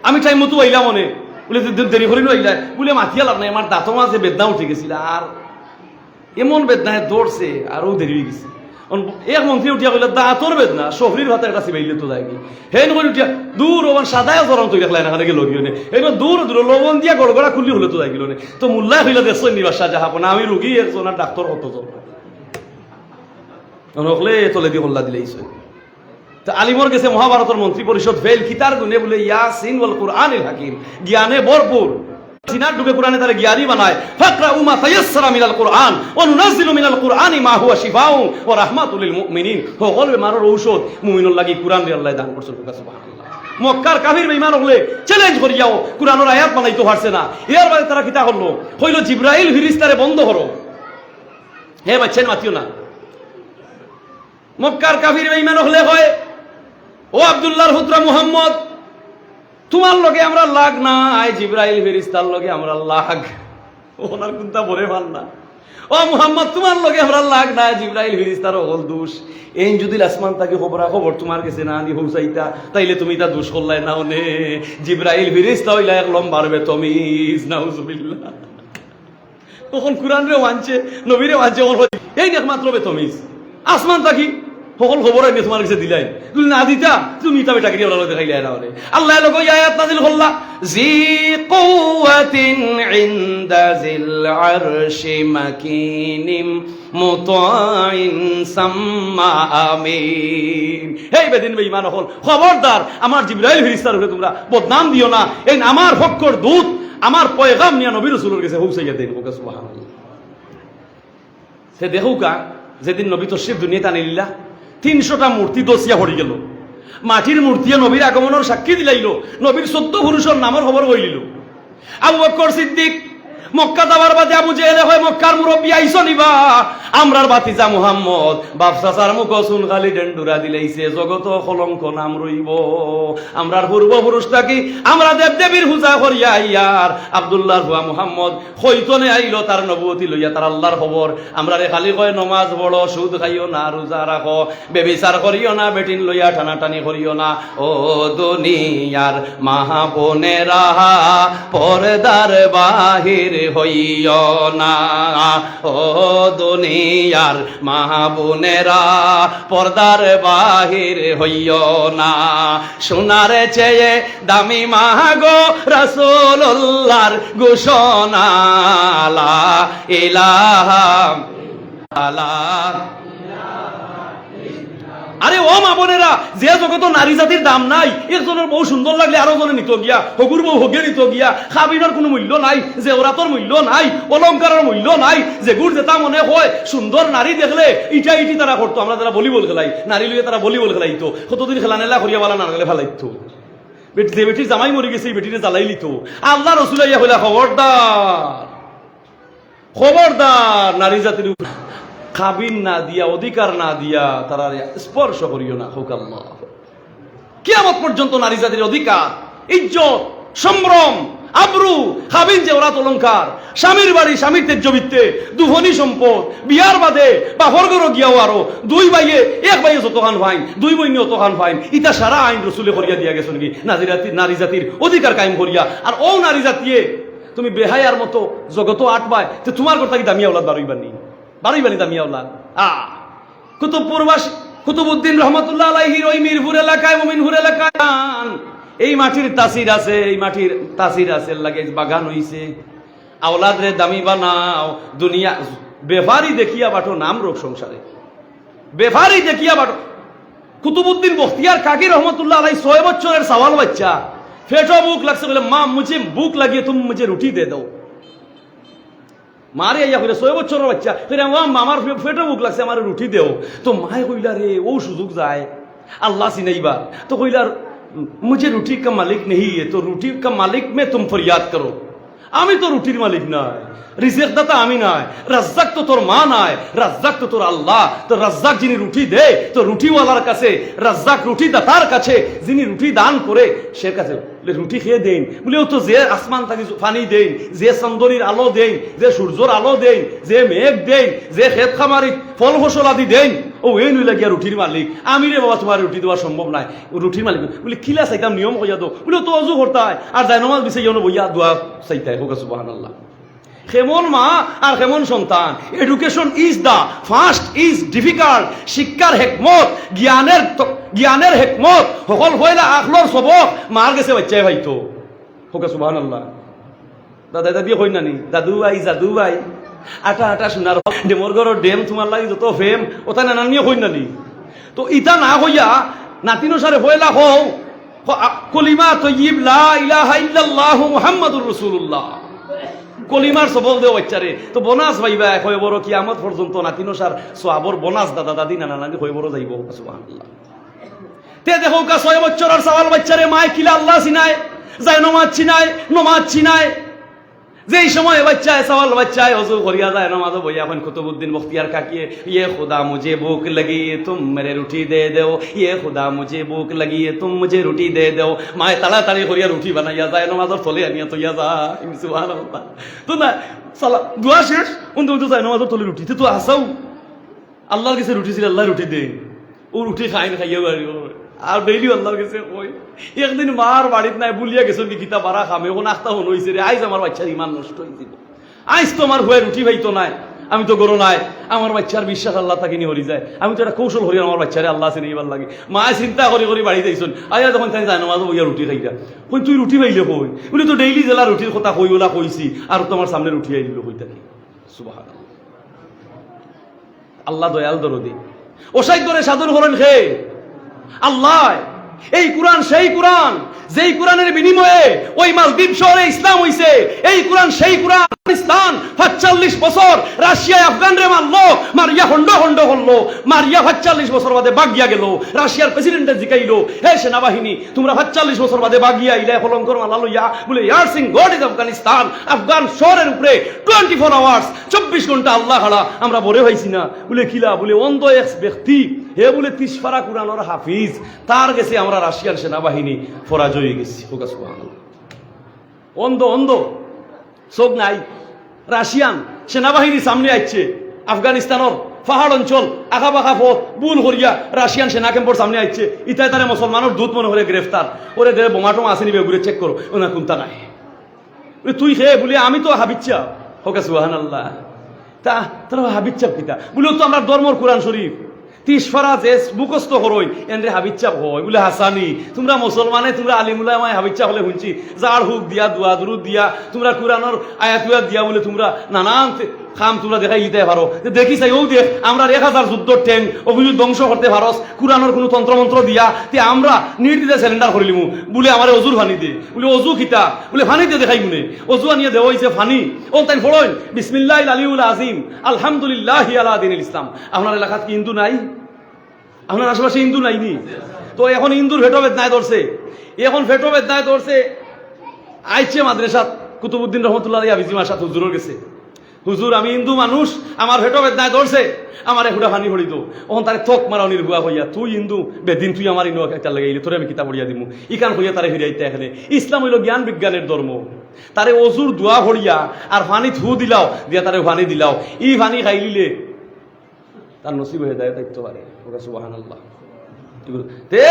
আমি টাইম মতো আইলাম মনে বলে দেরি করি আইলা বলে মাতিয়া লাভ নাই, আমার দাঁতও মাঝে বেদনা উঠে গেছিল, আর এমন বেদনায় দৌড়ছে আরও দেরি হয়ে গেছে। এক মন্ত্রী উঠিয়া কইলে দাঁতর বেদনা শহরির হাতে একটা সিবাইলে তো যায় কি হেন করে উঠিয়া দূর ওমান সাদায় জরম তৈরি রাখলাই না গেল গিয়ে এবার দূর দূর লবণ দিয়া গড়গড়া খুলি হলে তো যাই গেল তো মোল্লায় হইলে দেশ নিবাসা যাহাব না, আমি রুগী একজন আর ডাক্তার কতজন হলে তলে দিয়ে হল্লা দিলে তো আলিমর গেছে মহাভারতের মন্ত্রী পরিষদ ফেল কিতার গুনে বলে ইয়াসিন ওয়াল কুরআনিল হাকিম, জ্ঞানে ভরপুর, সিনার ঢুকে কোরআনে তারা জ্ঞানী বানায়। ফাকরা উমা তায়াসসারা মিনাল কুরআন ওয়া নুনাজ্জিলু মিনাল কুরআনি মা হুয়া শিফাউ ওয়া রাহমাতুল লিল মুমিনিন, সকল বেমারের ঔষধ মুমিনুল লাগি কুরআন রে আল্লাহ দান করছেন। সুবহানাল্লাহ। মক্কার কাফির বেঈমান হলে চ্যালেঞ্জ করিয়াও কুরআনের আয়াত বানাইতে পারছে না, এর বাদে তারা কিতা করলো কইল জিবরাইল ফেরেশতারে বন্ধ করো, হে বাচ্চান মাতিও না। মক্কার কাফির বেঈমান হলে কয় ও আব্দুল্লাহর পুত্র মুহাম্মদ তোমার লগে আমরা লাগ নাই, জিবরাইল ফেরেশতার লগে আমরা লাগ, ওনার কোনটা বলে ভাল না। ও মুহাম্মদ তোমার লগে আমরা লাগ নাই, জিবরাইল ফেরেশতার হল দোষ। এই যদি আসমান তাকে খবর তোমার কাছে না আনি পৌঁছাইতা তাইলে তুমি তা দোষ করলাই না, ওনে জিবরাইল ফেরেশতা হইলা এক লম্বার বেতমিজ, নাউজুবিল্লাহ। তখন কুরআন রে ওয়ানছে নবীরে ওয়ানছে, এই একমাত্র বেতমিজ আসমান তাকি সকল খবর আমি তোমার কাছে দিলাই, তুমি না দিতা তুমি তা বেটাকে ওরা দেখাইলে না বলে আল্লাহ লোক আয়াত নাযিল করলা জি কুওয়াতিন ইনদা জিল আরশি মাকিনিম মুতাইন সাম্মা আমিন। এই বেদিন বেঈমান হল খবরদার আমার জিবরাইল ফেরেশতার উপরে তোমরা বদনাম দিও না, এই আমার ফক্কর দূত আমার পয়গাম নিয়া নবী রাসূলের কাছে পৌঁছাইয়া দেন। সুবহানাল্লাহ। সে দেখুকা যেদিন নবী তশরিফ দুনিয়াতে আনিলা 300টা মূর্তি দোষিয়া পড়ি গেল, মাটির মূর্তি নবীর আগমনের সাক্ষী দিলাইল, নবীর 14 পুরুষের নামের খবর হইলিল। আবু বকর সিদ্দিক মক্কা যাবার বাদে আবু জেহেল হয় মক্কার মুরব্বী আইছো নিবা, আমরার বাতিজা মুহাম্মদ বাপসাসার মুখ সুন খালি ডেন্ডুরা দিলাইছে, জগত কলঙ্ক নাম রইব। আমরার পূর্বপুরুষ থাকি আমরা দেব দেবীর পূজা করিয়া ইয়ার আব্দুল্লাহর হুয়া মুহাম্মদ হইতনে আইলো তার নবুয়তি লইয়া তার আল্লাহর খবর। আমরা রে খালি কয় নমাজ পড়ো, সুদ খাইও না, রোজা রাখো, বেবিচার করিও না, বেটিন লইয়া টানাটানি করিও না। ও দুনিয়ার মা বোনেরা পর্দার বাহির হইও না, ও দুনিয়ার মা বোনেরা পর্দার বাহির হইও না। সোনার চেয়ে দামি মাগো রাসূলুল্লাহর ঘোষণা লা ইলাহা ইল্লাল্লাহ। আরে ও মা বোনেরা, যে জগত নারী জাতির দাম নাই, একজনের বউ সুন্দর লাগলে আরো জনে নিত গিয়া, হগুর বউ হগে নিত গিয়া, খাবিনার কোনো মূল্য নাই, যে ওরাতর মূল্য নাই, অলংকারের মূল্য নাই, যে গুড় যেটা মনে হয় সুন্দর নারী দেখলে ইটা ইটি তারা করতো। আমরা তারা ভলিবল খেলাই, নারী লইয়া তারা ভলিবল খেলাইতো, কতদিন খেলা নেলা করিয়া বালা না গেলে ফেলাইতো। যে বেটির জামাই মরি গেছে বেটিরে জ্বালাই লিত। আল্লাহ রসুল আইয়া হইলা খবরদার খবরদার, নারী জাতির খাবিন না দিয়া, অধিকার না দিয়া তারা স্পর্শ করিও না। হোক আল্লাহ। কিয়ামত পর্যন্ত নারী জাতির অধিকার, ইজ্জত, সম্ভ্রম, আবরু, খাবিন যে ওরাত অলংকার, স্বামীর বাড়ি স্বামীর তেজ্যবৃত্তে, দুভনি সম্পদ, বিয়ার বাদে বা হরগর গিয়াও আরো দুই ভাইয়ে এক ভাইয়ে যতখান ফাইন, দুই বইনে অতখান ফাইন, ইটা সারা আইন রসুলে করিয়া দিয়া গেছে নাকি নারী জাতির অধিকার কায়েম করিয়া। আর ও নারী জাতিয়ে তুমি বেহায়ার মতো জগত আটবায়, তো তোমার কথা কি দামিয়া ওলাদ বারইবানি বারইবানি দামিয়া ওলাদ। কুতুবপুরবাসী কুতুবউদ্দিন রহমতুল্লাহ আলাইহির ওই মিরপুর এলাকায় মুমিনপুর এলাকায় এই মাটির তাসির আছে, এই মাটির তাসির আছে লাগে বাগান হইছে। আওলাদ রে দামি বানাও, দুনিয়া বেফারি দেখিয়া বাটো নাম রোগ সংসারে। বেফারি দেখিয়া বাটো কুতুবুদ্দিন বখতিয়ার কাকি রহমতুল্লাহ আলাই 6 বছরের সওয়াল বাচ্চা ফেটো ভুক লাগছে বলে মা মুঝে ভুক লাগিয়ে তুমি মুঝে রুটি দে দাও মারে আইয়া কইলে 6 বছরের বাচ্চা ফিরে আমার ফেটো ভুক লাগছে আমার রুটি দেও তো মায়ে কইলা রে ও সুযোগ যায় আল্লাহ চিনাইবা তো কইলা मुझे रोटी का मालिक नहीं है तो रोटी का मालिक में तुम फरियाद करो আমি তো রুটির মালিক নাই রিজিক দাতা আমি নাই রাজ্জাক তো তোর মা নাই রাজ্জাক তো তোর আল্লাহ তো রাজ্জাক যিনি রুটি দেয় তো রুটিওয়ালার কাছে রাজ্জাক রুটি দাতার কাছে যিনি রুটি দান করে সে কাছে রুটি খেয়ে দেন বলে ও তো যে আসমান থেকে পানি দেন যে চন্দ্রের আলো দেন যে সূর্যের আলো দেন যে মেঘ দেন যে ক্ষেত খামারি ফল ফসল আদি দেন ও এই নইলা গিয়া রুটির মালিক আমি রে বাবা তোমার রুটি দেওয়া সম্ভব নাই রুটির মালিক বলে কিলা চাইতাম নিয়ম কইয়া দো বলে তো অজু করতায় আর যায় নমাজ বিছে বইয়া দোয়া চাইতায় হোক সুবহানাল্লাহ কেমন মা আর কেমন সন্তান education is the first is difficult শিক্ষার হেকমত জ্ঞানের হেকমত সকল হইলা আখলর সবক মার গেছে বাচ্চায় ভাইতো হোক সুবহানাল্লাহ দাদা দাদি কই নানি দাদু ভাই জাদু ভাই আটা আটা সোনার ডেমর ঘর ডেম তোমার লাগি যত ফেম ওটা নানিয়ে কই নানি তো ইটা না হইয়া নাতিনো সারে হইলা হও কলিমা তয়্যিব লা ইলাহা ইল্লাল্লাহু মুহাম্মাদুর রাসূলুল্লাহ কলিমার সবল দেও বাচ্চারে তো বোনাস ভাইবা হয়ে বড় কিয়ামত পর্যন্ত নাতিনো সার সোয়াবর বোনাস দাদা দাদি নানা নানি হয়ে বড় যাইব সুবহানাল্লাহ তে দেখো কা 6 বছরের সওয়াল বাচ্চারে মায় কিলা আল্লাহ চিনায় যায় নমাজ চিনায় যেই সময় বাচ্চায় সওয়াল বাচ্চায় ওযু করিয়া যায় নামাজ বইয়া এখন কুতুবউদ্দিন বখতিয়ার কাকিয়ে ये खुदा मुझे भूख लगी तुम मेरे रोटी दे दो ये खुदा मुझे भूख लगी तुम मुझे रोटी दे दो মায় তাড়াতাড়ি করিয়া রুটি বানাইয়া যায় নামাজের তলে আনিয়া তইয়া যায় সুবহানাল্লাহ তো না সালা দোয়া শেষ উন্দু যায় নামাজের তলে রুটি তো আসাও আল্লাহর কাছে রুটি ছিল আল্লাহ রুটি দেন ও রুটি খাইয়া বাড়ি আর ডেইলি আল্লাহর কাছে কই একদিন মার বাড়িত নাই বুলিয়া গেছো কি কিতা বারা খামে এখন আখতা হন হইছে রে আইজ আমার বাচ্চার ইমান নষ্ট হইছে আইজ তো আমার হয়ে রুটি ভাইতো নাই আমি তো গরো নাই আমার বাচ্চার বিশ্বাস আল্লাহ তাকে নিয়ে হরি যায় আমি তো একটা কৌশল হরি আমার বাচ্চারে আল্লাহ আছে নিবার লাগে মা চিন্তা করি করি বাড়ি যাইছুন আয়া যখন তাই যায় নামাজ বইয়া রুটি খাইয়া কই তুই রুটি পাইলে কই বলি তো ডেইলি জেলা রুটির কথা কই ওলা কইছি আর তোমার সামনে রুটি আই দিল কই থাকি সুবহানাল্লাহ আল্লাহ দয়াল দরদি ওসাই করে সাধন করেন খে আল্লাহ এই কোরআন সেই কোরআন যেই কোরআনের বিনিময়ে ওই মালদ্বীপ শহরে ইসলাম হইছে এই কোরআন সেই কোরআন পাকিস্তান 45 বছর রাশিয়া আফগান রে মারলো মারিয়া হন্ড হলো মারিয়া 45 বছর বাদে বাগিয়া গেল রাশিয়ার প্রেসিডেন্টে জিকাইলো হে সেনাবাহিনী তোমরা 45 বছর বাদে বাগিয়া আইলা ফলঙ্কর মালালো ইয়া বলে ইয়ার সিং গড ইজ আফগানিস্তান আফগান শহরের উপরে 24 আওয়ার্স 24 ঘন্টা আল্লাহ হারা আমরা বড় হইছি না বলে কিলা বলে অন্ধ এক ব্যক্তি হে বলে 30 পারা কোরআনের হাফিজ তার কাছে আমরা রাশিয়ার সেনাবাহিনী পরাজয় হয়ে গেছি হোক সুবহানাল্লাহ অন্ধ চোখ নাই রাশিয়ান সেনাবাহিনী সামনে আইছে আফগানিস্তানের পাহাড় অঞ্চল আঁকা বাঁকা পথ বুল করিয়া রাশিয়ান সেনা ক্যাম্পর সামনে আইছে ইতাই তারে মুসলমানের দূত মনে করে গ্রেফতার ওরে দে বোমাটো আসেনি বেগুরে চেক করো ওনা কোনটা নাই তুই হে বলি আমি তো হাবিচ্ছা হোক সুবহানাল্লাহ তা তোর হাবিচ্ছা কিতা বলে তো আমরা ধর্মর কোরআন শরীফ 30 পারা যে মুখস্থ করই এনরে হাবিচ্ছা হয় বলে হাসানি তোমরা মুসলমানে তোমরা আলিমুল্লাহ মায় হাবিচ্ছা হলে শুনছি যার হুক দিয়া দোয়া দুরুদ দিয়া তোমরা কোরআনের আয়াত দিয়া বলে তোমরা নানান খাম তোমরা দেখাই দিতে পারো দেখি চাই ও দেখ আমরা 1000 যুদ্ধ ট্যাঙ্ক অভিযোগ ধ্বংস করতে পারস কোরআনের কোনো তন্ত্রমন্ত্র দিয়া তে আমরা নির্দিতে সিলিন্ডার করিলিমু বলে আমার অজুর ফানি দে বলে অজু কিতা বলে ফানি দিয়ে দেখাই মনে অজু আনিয়ে দেওয়া হয়েছে ফানি ও তাই ফড়ইন বিসমিল্লাহিল আলিউল আজিম আলহামদুলিল্লাহি আলা দীনিল ইসলাম আপনার এলাকাত কি হিন্দু নাই আপনার আশেপাশে হিন্দু নাইনি তো এখন হিন্দুর ফেটো বেদনায় ধরছে এখন ফেটো বেদনায় ধরছে আইছে মাদ্রাসা কুতুবউদ্দিন রহমতুল্লাহ আবিজি মাসাত হুজুরের গেছে হুজুর আমি হিন্দু মানুষ আমার ফেটো বেদনায় ধরছে আমার একুটা ফানি ভরি দো ওখান তারে থক মারা নির্ভুয়া হইয়া তুই হিন্দু বেদিন তুই আমার ইনো একটা লাগাইলি তোরে আমি কিতাব পড়িয়া দিমু ইকান হইয়া তারে ফিরাইতে এখানে ইসলাম হইল জ্ঞান বিজ্ঞানের ধর্ম তারে অজুর দোয়া ভরিয়া আর ফানি থু দিলাও দিয়া তারে ফানি দিলাও ই ফানি খাইলিলে তার নসিব হয়ে যায় দেখতে পারে সুবহানাল্লাহ তে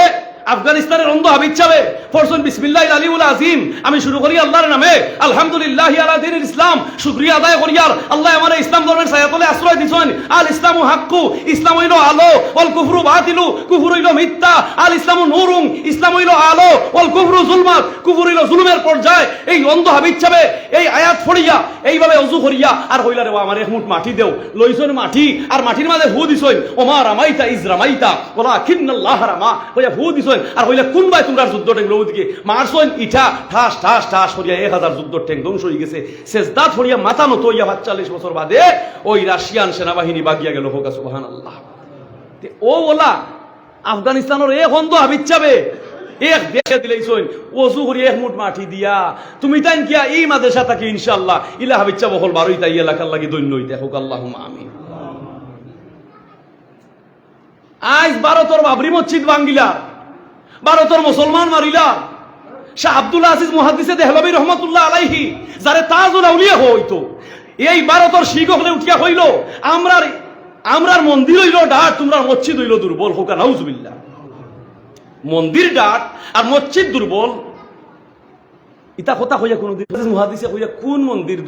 আফগানিস্তানের অন্ধ হাবিব চাবে ফরসুন বিসমিল্লাহিল আলিউল আজিম, আমি শুরু করি আল্লাহর নামে, আলহামদুলিল্লাহি আলা দীনিল ইসলাম, শুকরিয়া আদায় করি আর আল্লাহ আমারে ইসলাম ধর্মের ছায়াতলে আশ্রয় দিছেন। আল ইসলামু হাক্কু, ইসলাম হইল আলো, ওয়াল কুফরু বাতিলু, কুফর হইল মিথ্যা। আল ইসলামু নূরুন, ইসলাম হইল আলো, ওয়াল কুফরু জুলমাত, কুফর হইল জুলুমের পর্যায়। এই অন্ধ হাবিব চাবে এই আয়াত পড়িয়া এইভাবে ওযু করিয়া আর হইলা রে আমার এক মুঠ মাটি দেও, লইছেন মাটি আর মাটির মাঝে ফু দিছেন, ওমা রামাইতা ইজ রামাইতা ওয়ালাকিন্নাল্লাহ রামা, হইয়া ফু দিছেন আর হইলা কোনবাই তোমরা যুদ্ধ ট্যাঙ্ক লউদিকে মারছেন, ইটা ঠাস ঠাস ঠাস করিয়া 1000 যুদ্ধ ট্যাঙ্ক ধ্বংস হয়ে গেছে। সেজদা করিয়া মাথা নত হইয়া 45 বছর বাদে ওই রাশিয়ান সেনাবাহিনী বাগিয়া গেল, হোক সুবহানাল্লাহ। ও ওলা আফগানিস্তানের এক অন্ধ হাবিব চাবে এক দেখে দিলেইছন ওযু করি এক মুঠ মাটি দিয়া, তুমি তাই কিয়া এই মাদ্রাসা থাকি ইনশাআল্লাহ ইলা হাবিব চাবো হল 12 তাই এলাকার লাগি দৈন্য হইতে, হোক আল্লাহুম্মা আমিন। আজ ভারতের বাবরি মসজিদ ভাঙ্গিলা, ভারতের মুসলমান মারিলা, শাহ আব্দুল আজিজ মুহাদ্দিসে দেহলভী রহমাতুল্লাহ আলাইহি যারে তাজুল আউলিয়া হইতো, এই ভারতের শিখ হলে উঠিয়া হইল আমরার মন্দির হইল ডাট, তোমরা মসজিদ হইল দুর্বল, হোক নাউজুবিল্লাহ। মন্দির ডাট আর মসজিদ দুর্বল, ইতা কথা হইয়া কোন মুহাদ্দিসে হইয়া কোন মন্দির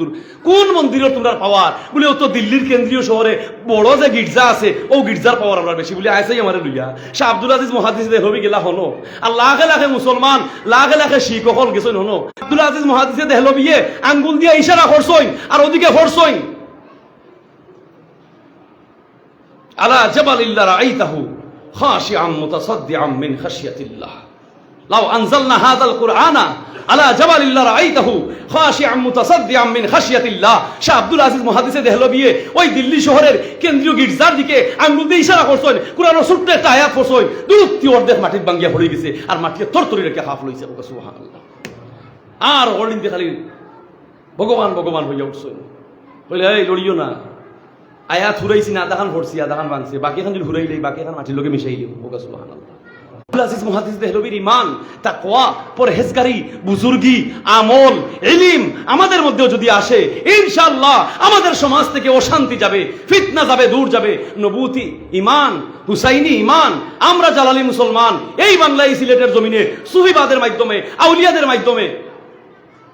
কোন মন্দিরের তোমরা পাওয়ার বলে ও তো দিল্লির কেন্দ্রীয় শহরে বড় যে গির্জা আছে ও গির্জার পাওয়ার আমরা বেশি বলে আইসাই আমার লইয়া। শাহ আব্দুল আজিজ মুহাদ্দিস দেহলভী গেলা হনো আর লাখে লাখে মুসলমান লাখে লাখে শিখ হল গেছেন হনো। আব্দুল আজিজ মুহাদ্দিস দেহলভীয়ে আঙ্গুল দিয়ে ইশারা করছইন আর ওদিকে করছইন আলা জাবালিল্লাহ রাআইতাহু খাশিআম মুতাসাদ্দিআম মিন খাশিয়াতিল্লাহ, লাউ আনজালনা হাযাল কুরআনা আলা জাবালিল্লাহ রাআইতাহু খাশিআম মুতাসাদ্দিআম মিন খাশিয়াতিল্লাহ। শাহ আব্দুল আজিজ মুহাদ্দিসে দেহলভী ওই দিল্লি শহরের কেন্দ্রীয় গির্জার দিকে আঙ্গুল দিয়ে ইশারা করছইন, কুরআনের ছোট্ট একটা আয়াত পড়ছইন, দুরুত্তি অর্ধেক মাটির ভাঙ্গিয়া পড়ে গেছে আর মাটিকে তরতরি রেখে হাফ লইছে, সুবহানাল্লাহ। আর হলিন্দে খালি ভগবান ভগবান হইয়া উঠছইন, বলে এই লড়িও না, আয়াত হুরাইছি না, আধাখান ভরছি আধাখান ভাঙছে, বাকি খান যদি হুরাইলেই বাকি খান মাটির লোকে মিশাইলেও, সুবহানাল্লাহ। আব্দুল আজিজ মুহাদ্দিস দেহলভীর ঈমান, তাকওয়া, পরহেজগারি, বুজুর্গি, আমল, ইলম আমাদের মধ্যেও যদি আসে ইনশাআল্লাহ আমাদের সমাজ থেকে অশান্তি যাবে, ফিতনা যাবে, দূর যাবে। নবুতি ঈমান, হুসাইনি ঈমান, আমরা জালালি মুসলমান এই বাংলায় সিলেটের জমিনে সুফিবাদের মাধ্যমে আউলিয়াদের মাধ্যমে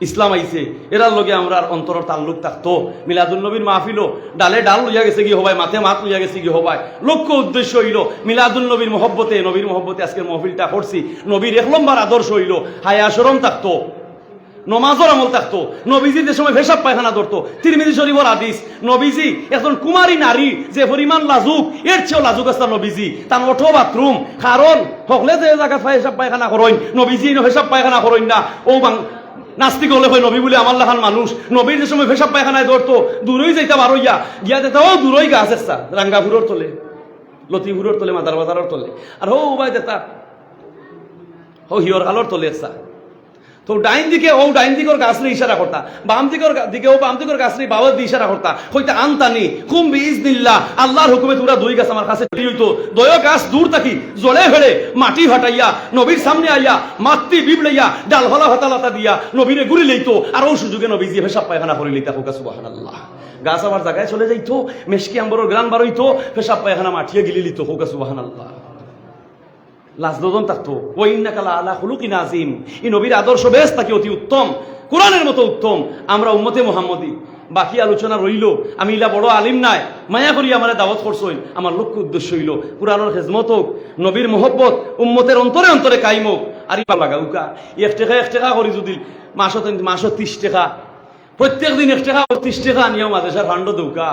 ইসলাম আইছে, এরার লগে আমরা অন্তরের তাল্লুক থাকতো। মিলাদুল নবীর মাহফিলও ডালে ডাল লইয়া গেছে কি হবাই, মাথে মাত লইয়া গেছে কি হবাই, লক্ষ্য উদ্দেশ্য হইল মিলাদুল নবীর মহব্বতে, নবীর মহব্বতে আজকের মহফিলটা করছি। নবীর এক নম্বর আদর্শ হইল হায়া শরম থাকতো, নমাজের আমল থাকতো। নবীজি যে সময় পেশাব পায়খানা ধরতো, তিরমিজি শরীফের হাদিস, নবীজি এখন কুমারী নারী যে পরিমাণ লাজুক এর চেয়েও লাজুক আছে নবীজি, তার ওঠো বাথরুম, কারণ হকলে যে জায়গা পেশাব পায়খানা করেন নবীজি পেশাব পায়খানা করেন না। ও নাস্তিক হলে হয় নবী বলে আমার লাহান মানুষ, নবীর যে সময় পেশাব পায়খানায় ধরতো দূরই যাইতে বারইয়া গিয়া যেতে ও দূরই গাছ এসা রাঙ্গাপুরের তলে, লতিপুরের তলে, মাদার বাজারের তলে, আর হো উবাই যেতা হো হিওর আলোর তলে এসা। তো ডাইন দিকে ও ডাইন দিকের গাছ নিয়ে ইশারা করতা, বাম দিকের দিকে ও বাম দিকের গাছ নিয়ে বাবার দিয়ে ইশারা করতা, হইতা আনতানি কুম বিইজনিল্লাহ, আল্লাহর হুকুমে তোমরা দুই গাছ আমার কাছে হইতো, দয় গাছ দূর থাকি জলে ফেলে মাটি ফাটাইয়া নবীর সামনে আইয়া মাতৃ বিবলাইয়া ডাল হলা হতালতা দিয়া নবীরে গুড়ি লইতো, আর ও সুযোগে নবীজি পেশাব পায়খানা করে লইতা, হোক সুবহানাল্লাহ। গাছ আমার জায়গায় চলে যাইতো, মেশকি আম্বরের গ্রান বার হইতো, পেশাব পায়খানা মাটিয়ে গিলি লিত, হোক সুবহানাল্লাহ। লাজদন থাকতো, ওই ইন্নাকালা আলা খুলুকিন আযীম, এই নবীর আদর্শ বেশ তাকে অতি উত্তম, কোরআনের মতো উত্তম। আমরা উম্মতে মুহাম্মদী, বাকি আলোচনা রইল। আমি ইলা বড় আলিম নাই, মায়া করি আমার দাওয়াত করছই, আমার লক্ষ্য উদ্দেশ্য হইল কোরআনের খেজমত হোক, নবীর মহব্বত উম্মতের অন্তরে অন্তরে কায়েম হোক। আর ইবা লাগা উকা 1 টাকা করি যদি মাসত 30 টাকা, প্রত্যেক দিন 1 টাকা 30 টাকা নিয়েও মাদ্রাসার ফান্ড দৌকা,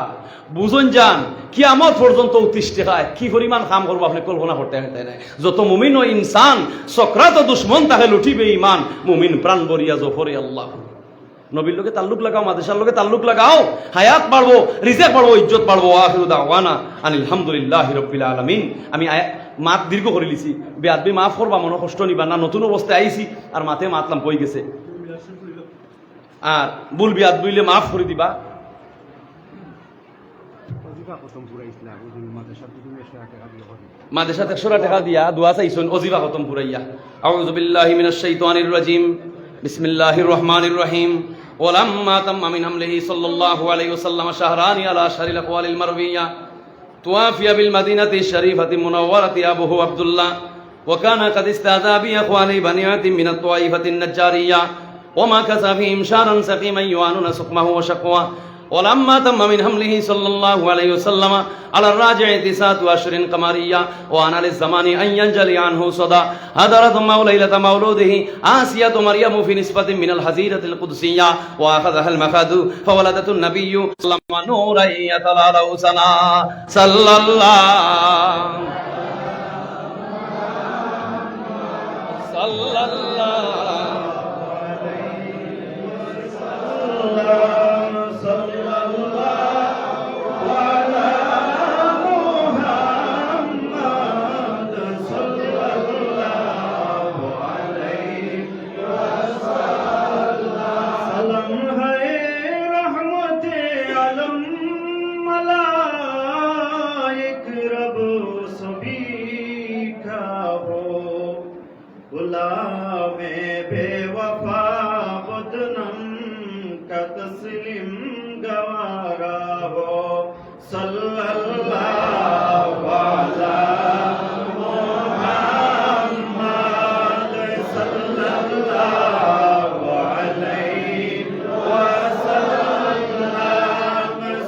বুঝুন যান কিয়ামত পর্যন্ত 30 টাকায় কি পরিমাণ কাম করবো আপনি কল্পনা করতে নাই। যত মুমিন ও ইনসান সক্রাত দুশ্মন তাহে লুটিবে ইমান, মুমিন প্রাণ বরিয়া জফরে আল্লাহ। নবীর লোকে তাল্লুক লাগাও, মাদ্রাসার লোকে তাল্লুক লাগাও, হায়াত বাড়বো, রিজেক বাড়বো, ইজ্জত বাড়বো। আখিরু দাওয়ানা আনিল হামদুলিল্লাহি রাব্বিল আলামিন। আমি মাত দীর্ঘ করে লিছি, বেয়াদবি মাফ করবা, মনে কষ্ট নিবা না। নতুন অবস্থায় আইছি আর মাথে মাতলাম কই গেছে, আর ভুল বিয়াদ বইলে মাফ করে দিবা। মাদ্রাসা 100 টাকা দিয়া দোয়া চাইছেন অজিবা খতম পুরাইয়া। আউযু বিল্লাহি মিনাশ শাইতানির রাজিম, বিসমিল্লাহির রহমানির রহিম। ওয়ালাম্মা তাম্মা মিন হামলিহি সাল্লাল্লাহু আলাইহি ওয়াসাল্লাম শাহরানি আলা শারিল আকওয়ালিল মারবিয়া তুওয়াফিয়া বিল মাদিনাতি শরীফাতি মুনাওয়ারাতি আবুহু আব্দুল্লাহ وكان قد استهزأ بي إخواني بني عتيم من الطائفة النجارية وما كسى فيهم شارا سقيما يوانون سقمه وشقوه ولما تم من حمله صلى الله عليه وسلم على الراجع 9 أشهر قمرية وأنا للزمان أن ينجلي عنه صدى هدرت ليلة مولوده آسية مريم في نسبة من الحزيرة القدسية وأخذها المخاض فولدت النبي صلى الله عليه وسلم نورا يتلالأ سنا صلى الله صلى الله बेवफा बदनम का तस्लीम गवारा हो सल्लल्लाहु अलैहि मुहम्मद सल्लल्लाहु अलैहि वसल्लम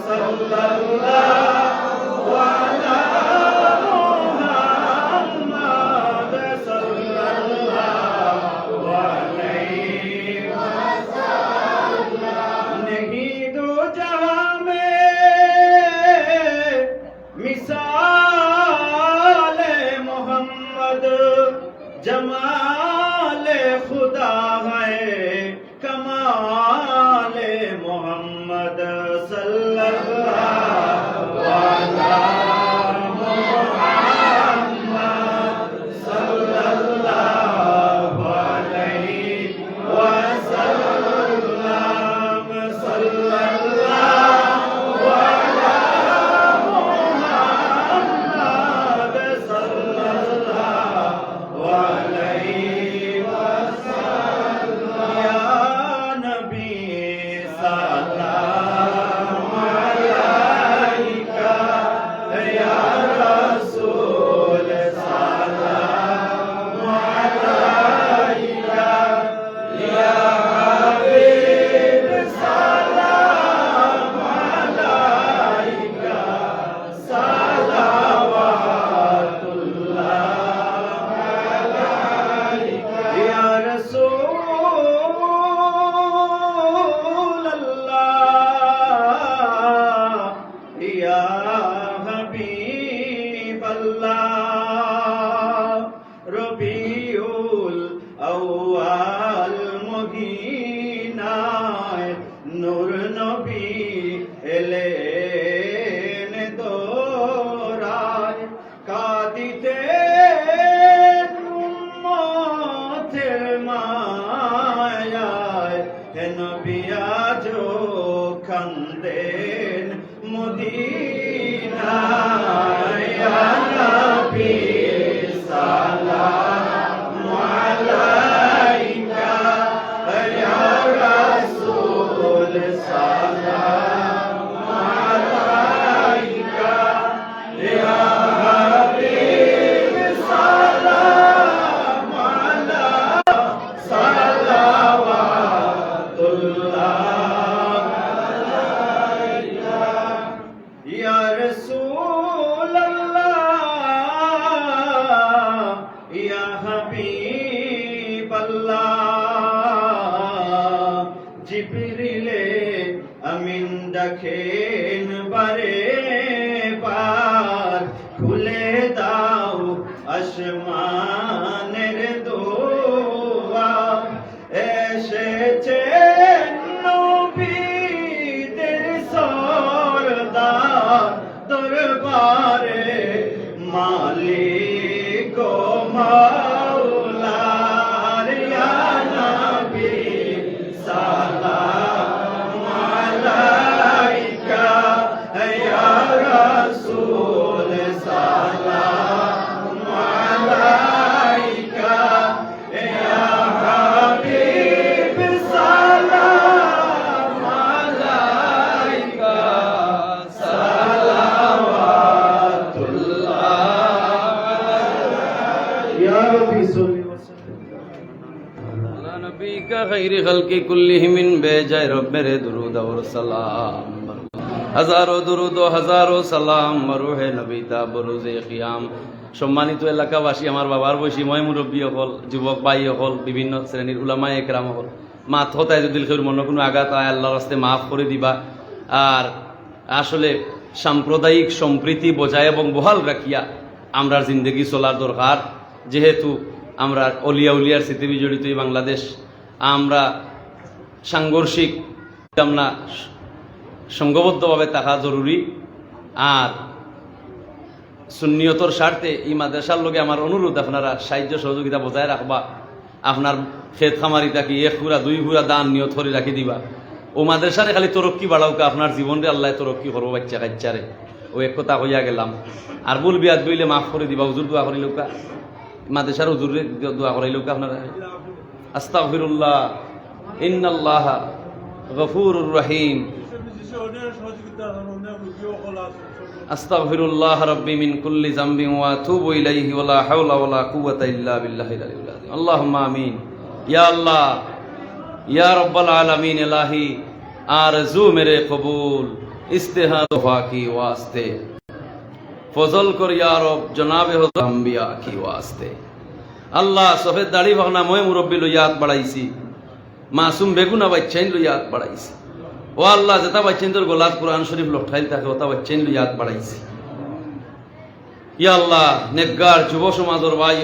सल्लल्लाहु अलैहि मुहम्मद सल्लल्लाहु नहीं दो जहां में मिसाल मोहम्मद जमाल खुदा है कमाल मोहम्मद सल्लल्लाहु अलैहि मुहम्मद सल्लल्लाहु अलैहि वसल्लम सल्लल्लाहु अलैहि मुहम्मद सल्लल्लाहु अलैहि वसल्लम या नबी सलाम अलैका या रसूल सलाम अलैका या हबीब सलाम अलैका सलावतुल्लाह अलैका या रसूल अल्लाह या हबीब अल्लाह रबीउल अव्वल महीनाয় নূর নবী এলেন দোরায় কাঁদিতে উম্মতের মায়ায় হে নবী আজো কান্দেন মদিনায় ইয়া নবী সালাম আলাইকা ইয়া রাসূল সালাম আলাইকা ইয়া হাবিব সালাম আলাইকা সালাওয়াতুল্লাহ আলাইকা ইয়া রাসূল আল্লাহ ইয়া হাবিব আল্লাহ জিবরিলে আমিন দেখেন বারে বার খুলে দাও আসমানের দোয়ার এসেছে নবীদের সরদার দরবারে মালিক ও মাওলার ইয়া নবী সালাম আলাইকা আলা নবিকা খাইরি খালকি কুল্লিহিম বেজায় রব্বের দুরুদ আর সালাম হাজারো দুরুদ ও হাজারো সালাম মরুহে নবী তা বরুজে কিয়াম। সম্মানিত এলাকাবাসী, আমার বাবার বয়সী মই মুরব্বী হল, যুবক ভাই হল, বিভিন্ন শ্রেণীর উলামায়ে কেরাম হল, মাত হতায় যদি কেউ মনে কোনো আঘাত আয় আল্লাহর রাস্তায় মাফ করে দিবা। আর আসলে সাম্প্রদায়িক সম্প্রীতি বজায় এবং বহাল রাখিয়া আমরা জিন্দগি চলার দরকার। যেহেতু আমরা অলিয়া উলিয়ার স্মৃতি বিজড়িত এই বাংলাদেশ, আমরা সাংঘর্ষিক আমরা সংঘবদ্ধভাবে থাকা জরুরি। আর সুন্নিয়তর স্বার্থে এই মাদ্রাসার লগে আমার অনুরোধ, আপনারা সাহায্য সহযোগিতা বজায় রাখবা। আপনার খেত খামারি থাকি 1 হুরা 2 হুরা দান নিয়ত করে রাখি দিবা। ও মাদ্রাসারে খালি তরক্কি বাড়াউকা, আপনার জীবনরে আল্লাহ তরক্কি করবো বাচ্চা কাচ্চারে। ও এক কথা হইয়া গেলাম। আর ভুল বিয়াদ বইলে মাফ করে দিবা। হুজুর দোয়া করিলৌকা, মাদ্রাসার হুজুরে দোয়া করাইলৌকা আপনারা। আস্তাগফিরুল্লাহ, ইন্নাল্লাহ গফুরুর রহিম। আস্তাগফিরুল্লাহ রাব্বি মিন কুল্লি যামবিন ওয়া আতুবু ইলাইহি ওয়া লা হাওলা ওয়া লা কুওয়াতা ইল্লা বিল্লাহিল আলিয়্যিল আযীম। আল্লাহুম্মা আমিন। ইয়া আল্লাহ, ইয়া রাব্বাল আলামিন, ইলাহি আরজু মেরে কবুল, ইস্তেহাদ ওয়া কি ওয়াস্তে ফজল কর ইয়া রব জনাবে হযরত আম্বিয়া কি ওয়াস্তে। আল্লাহ, সফেদ দাড়ি ভাগনা মই মুরব্বী লইয়াত বাড়াইছি, মাসুম বেগুনা বাচ্চাইন লইয়াত বাড়াইছি। ও আল্লাহ, যেটা বাচ্চাইন তোর গোলাত কোরআন শরীফ লঠাইল থাকে ওটা বাচ্চাইন লইয়াত বাড়াইছি। ইয়া আল্লাহ, নেকগার যুব সমাজের ভাই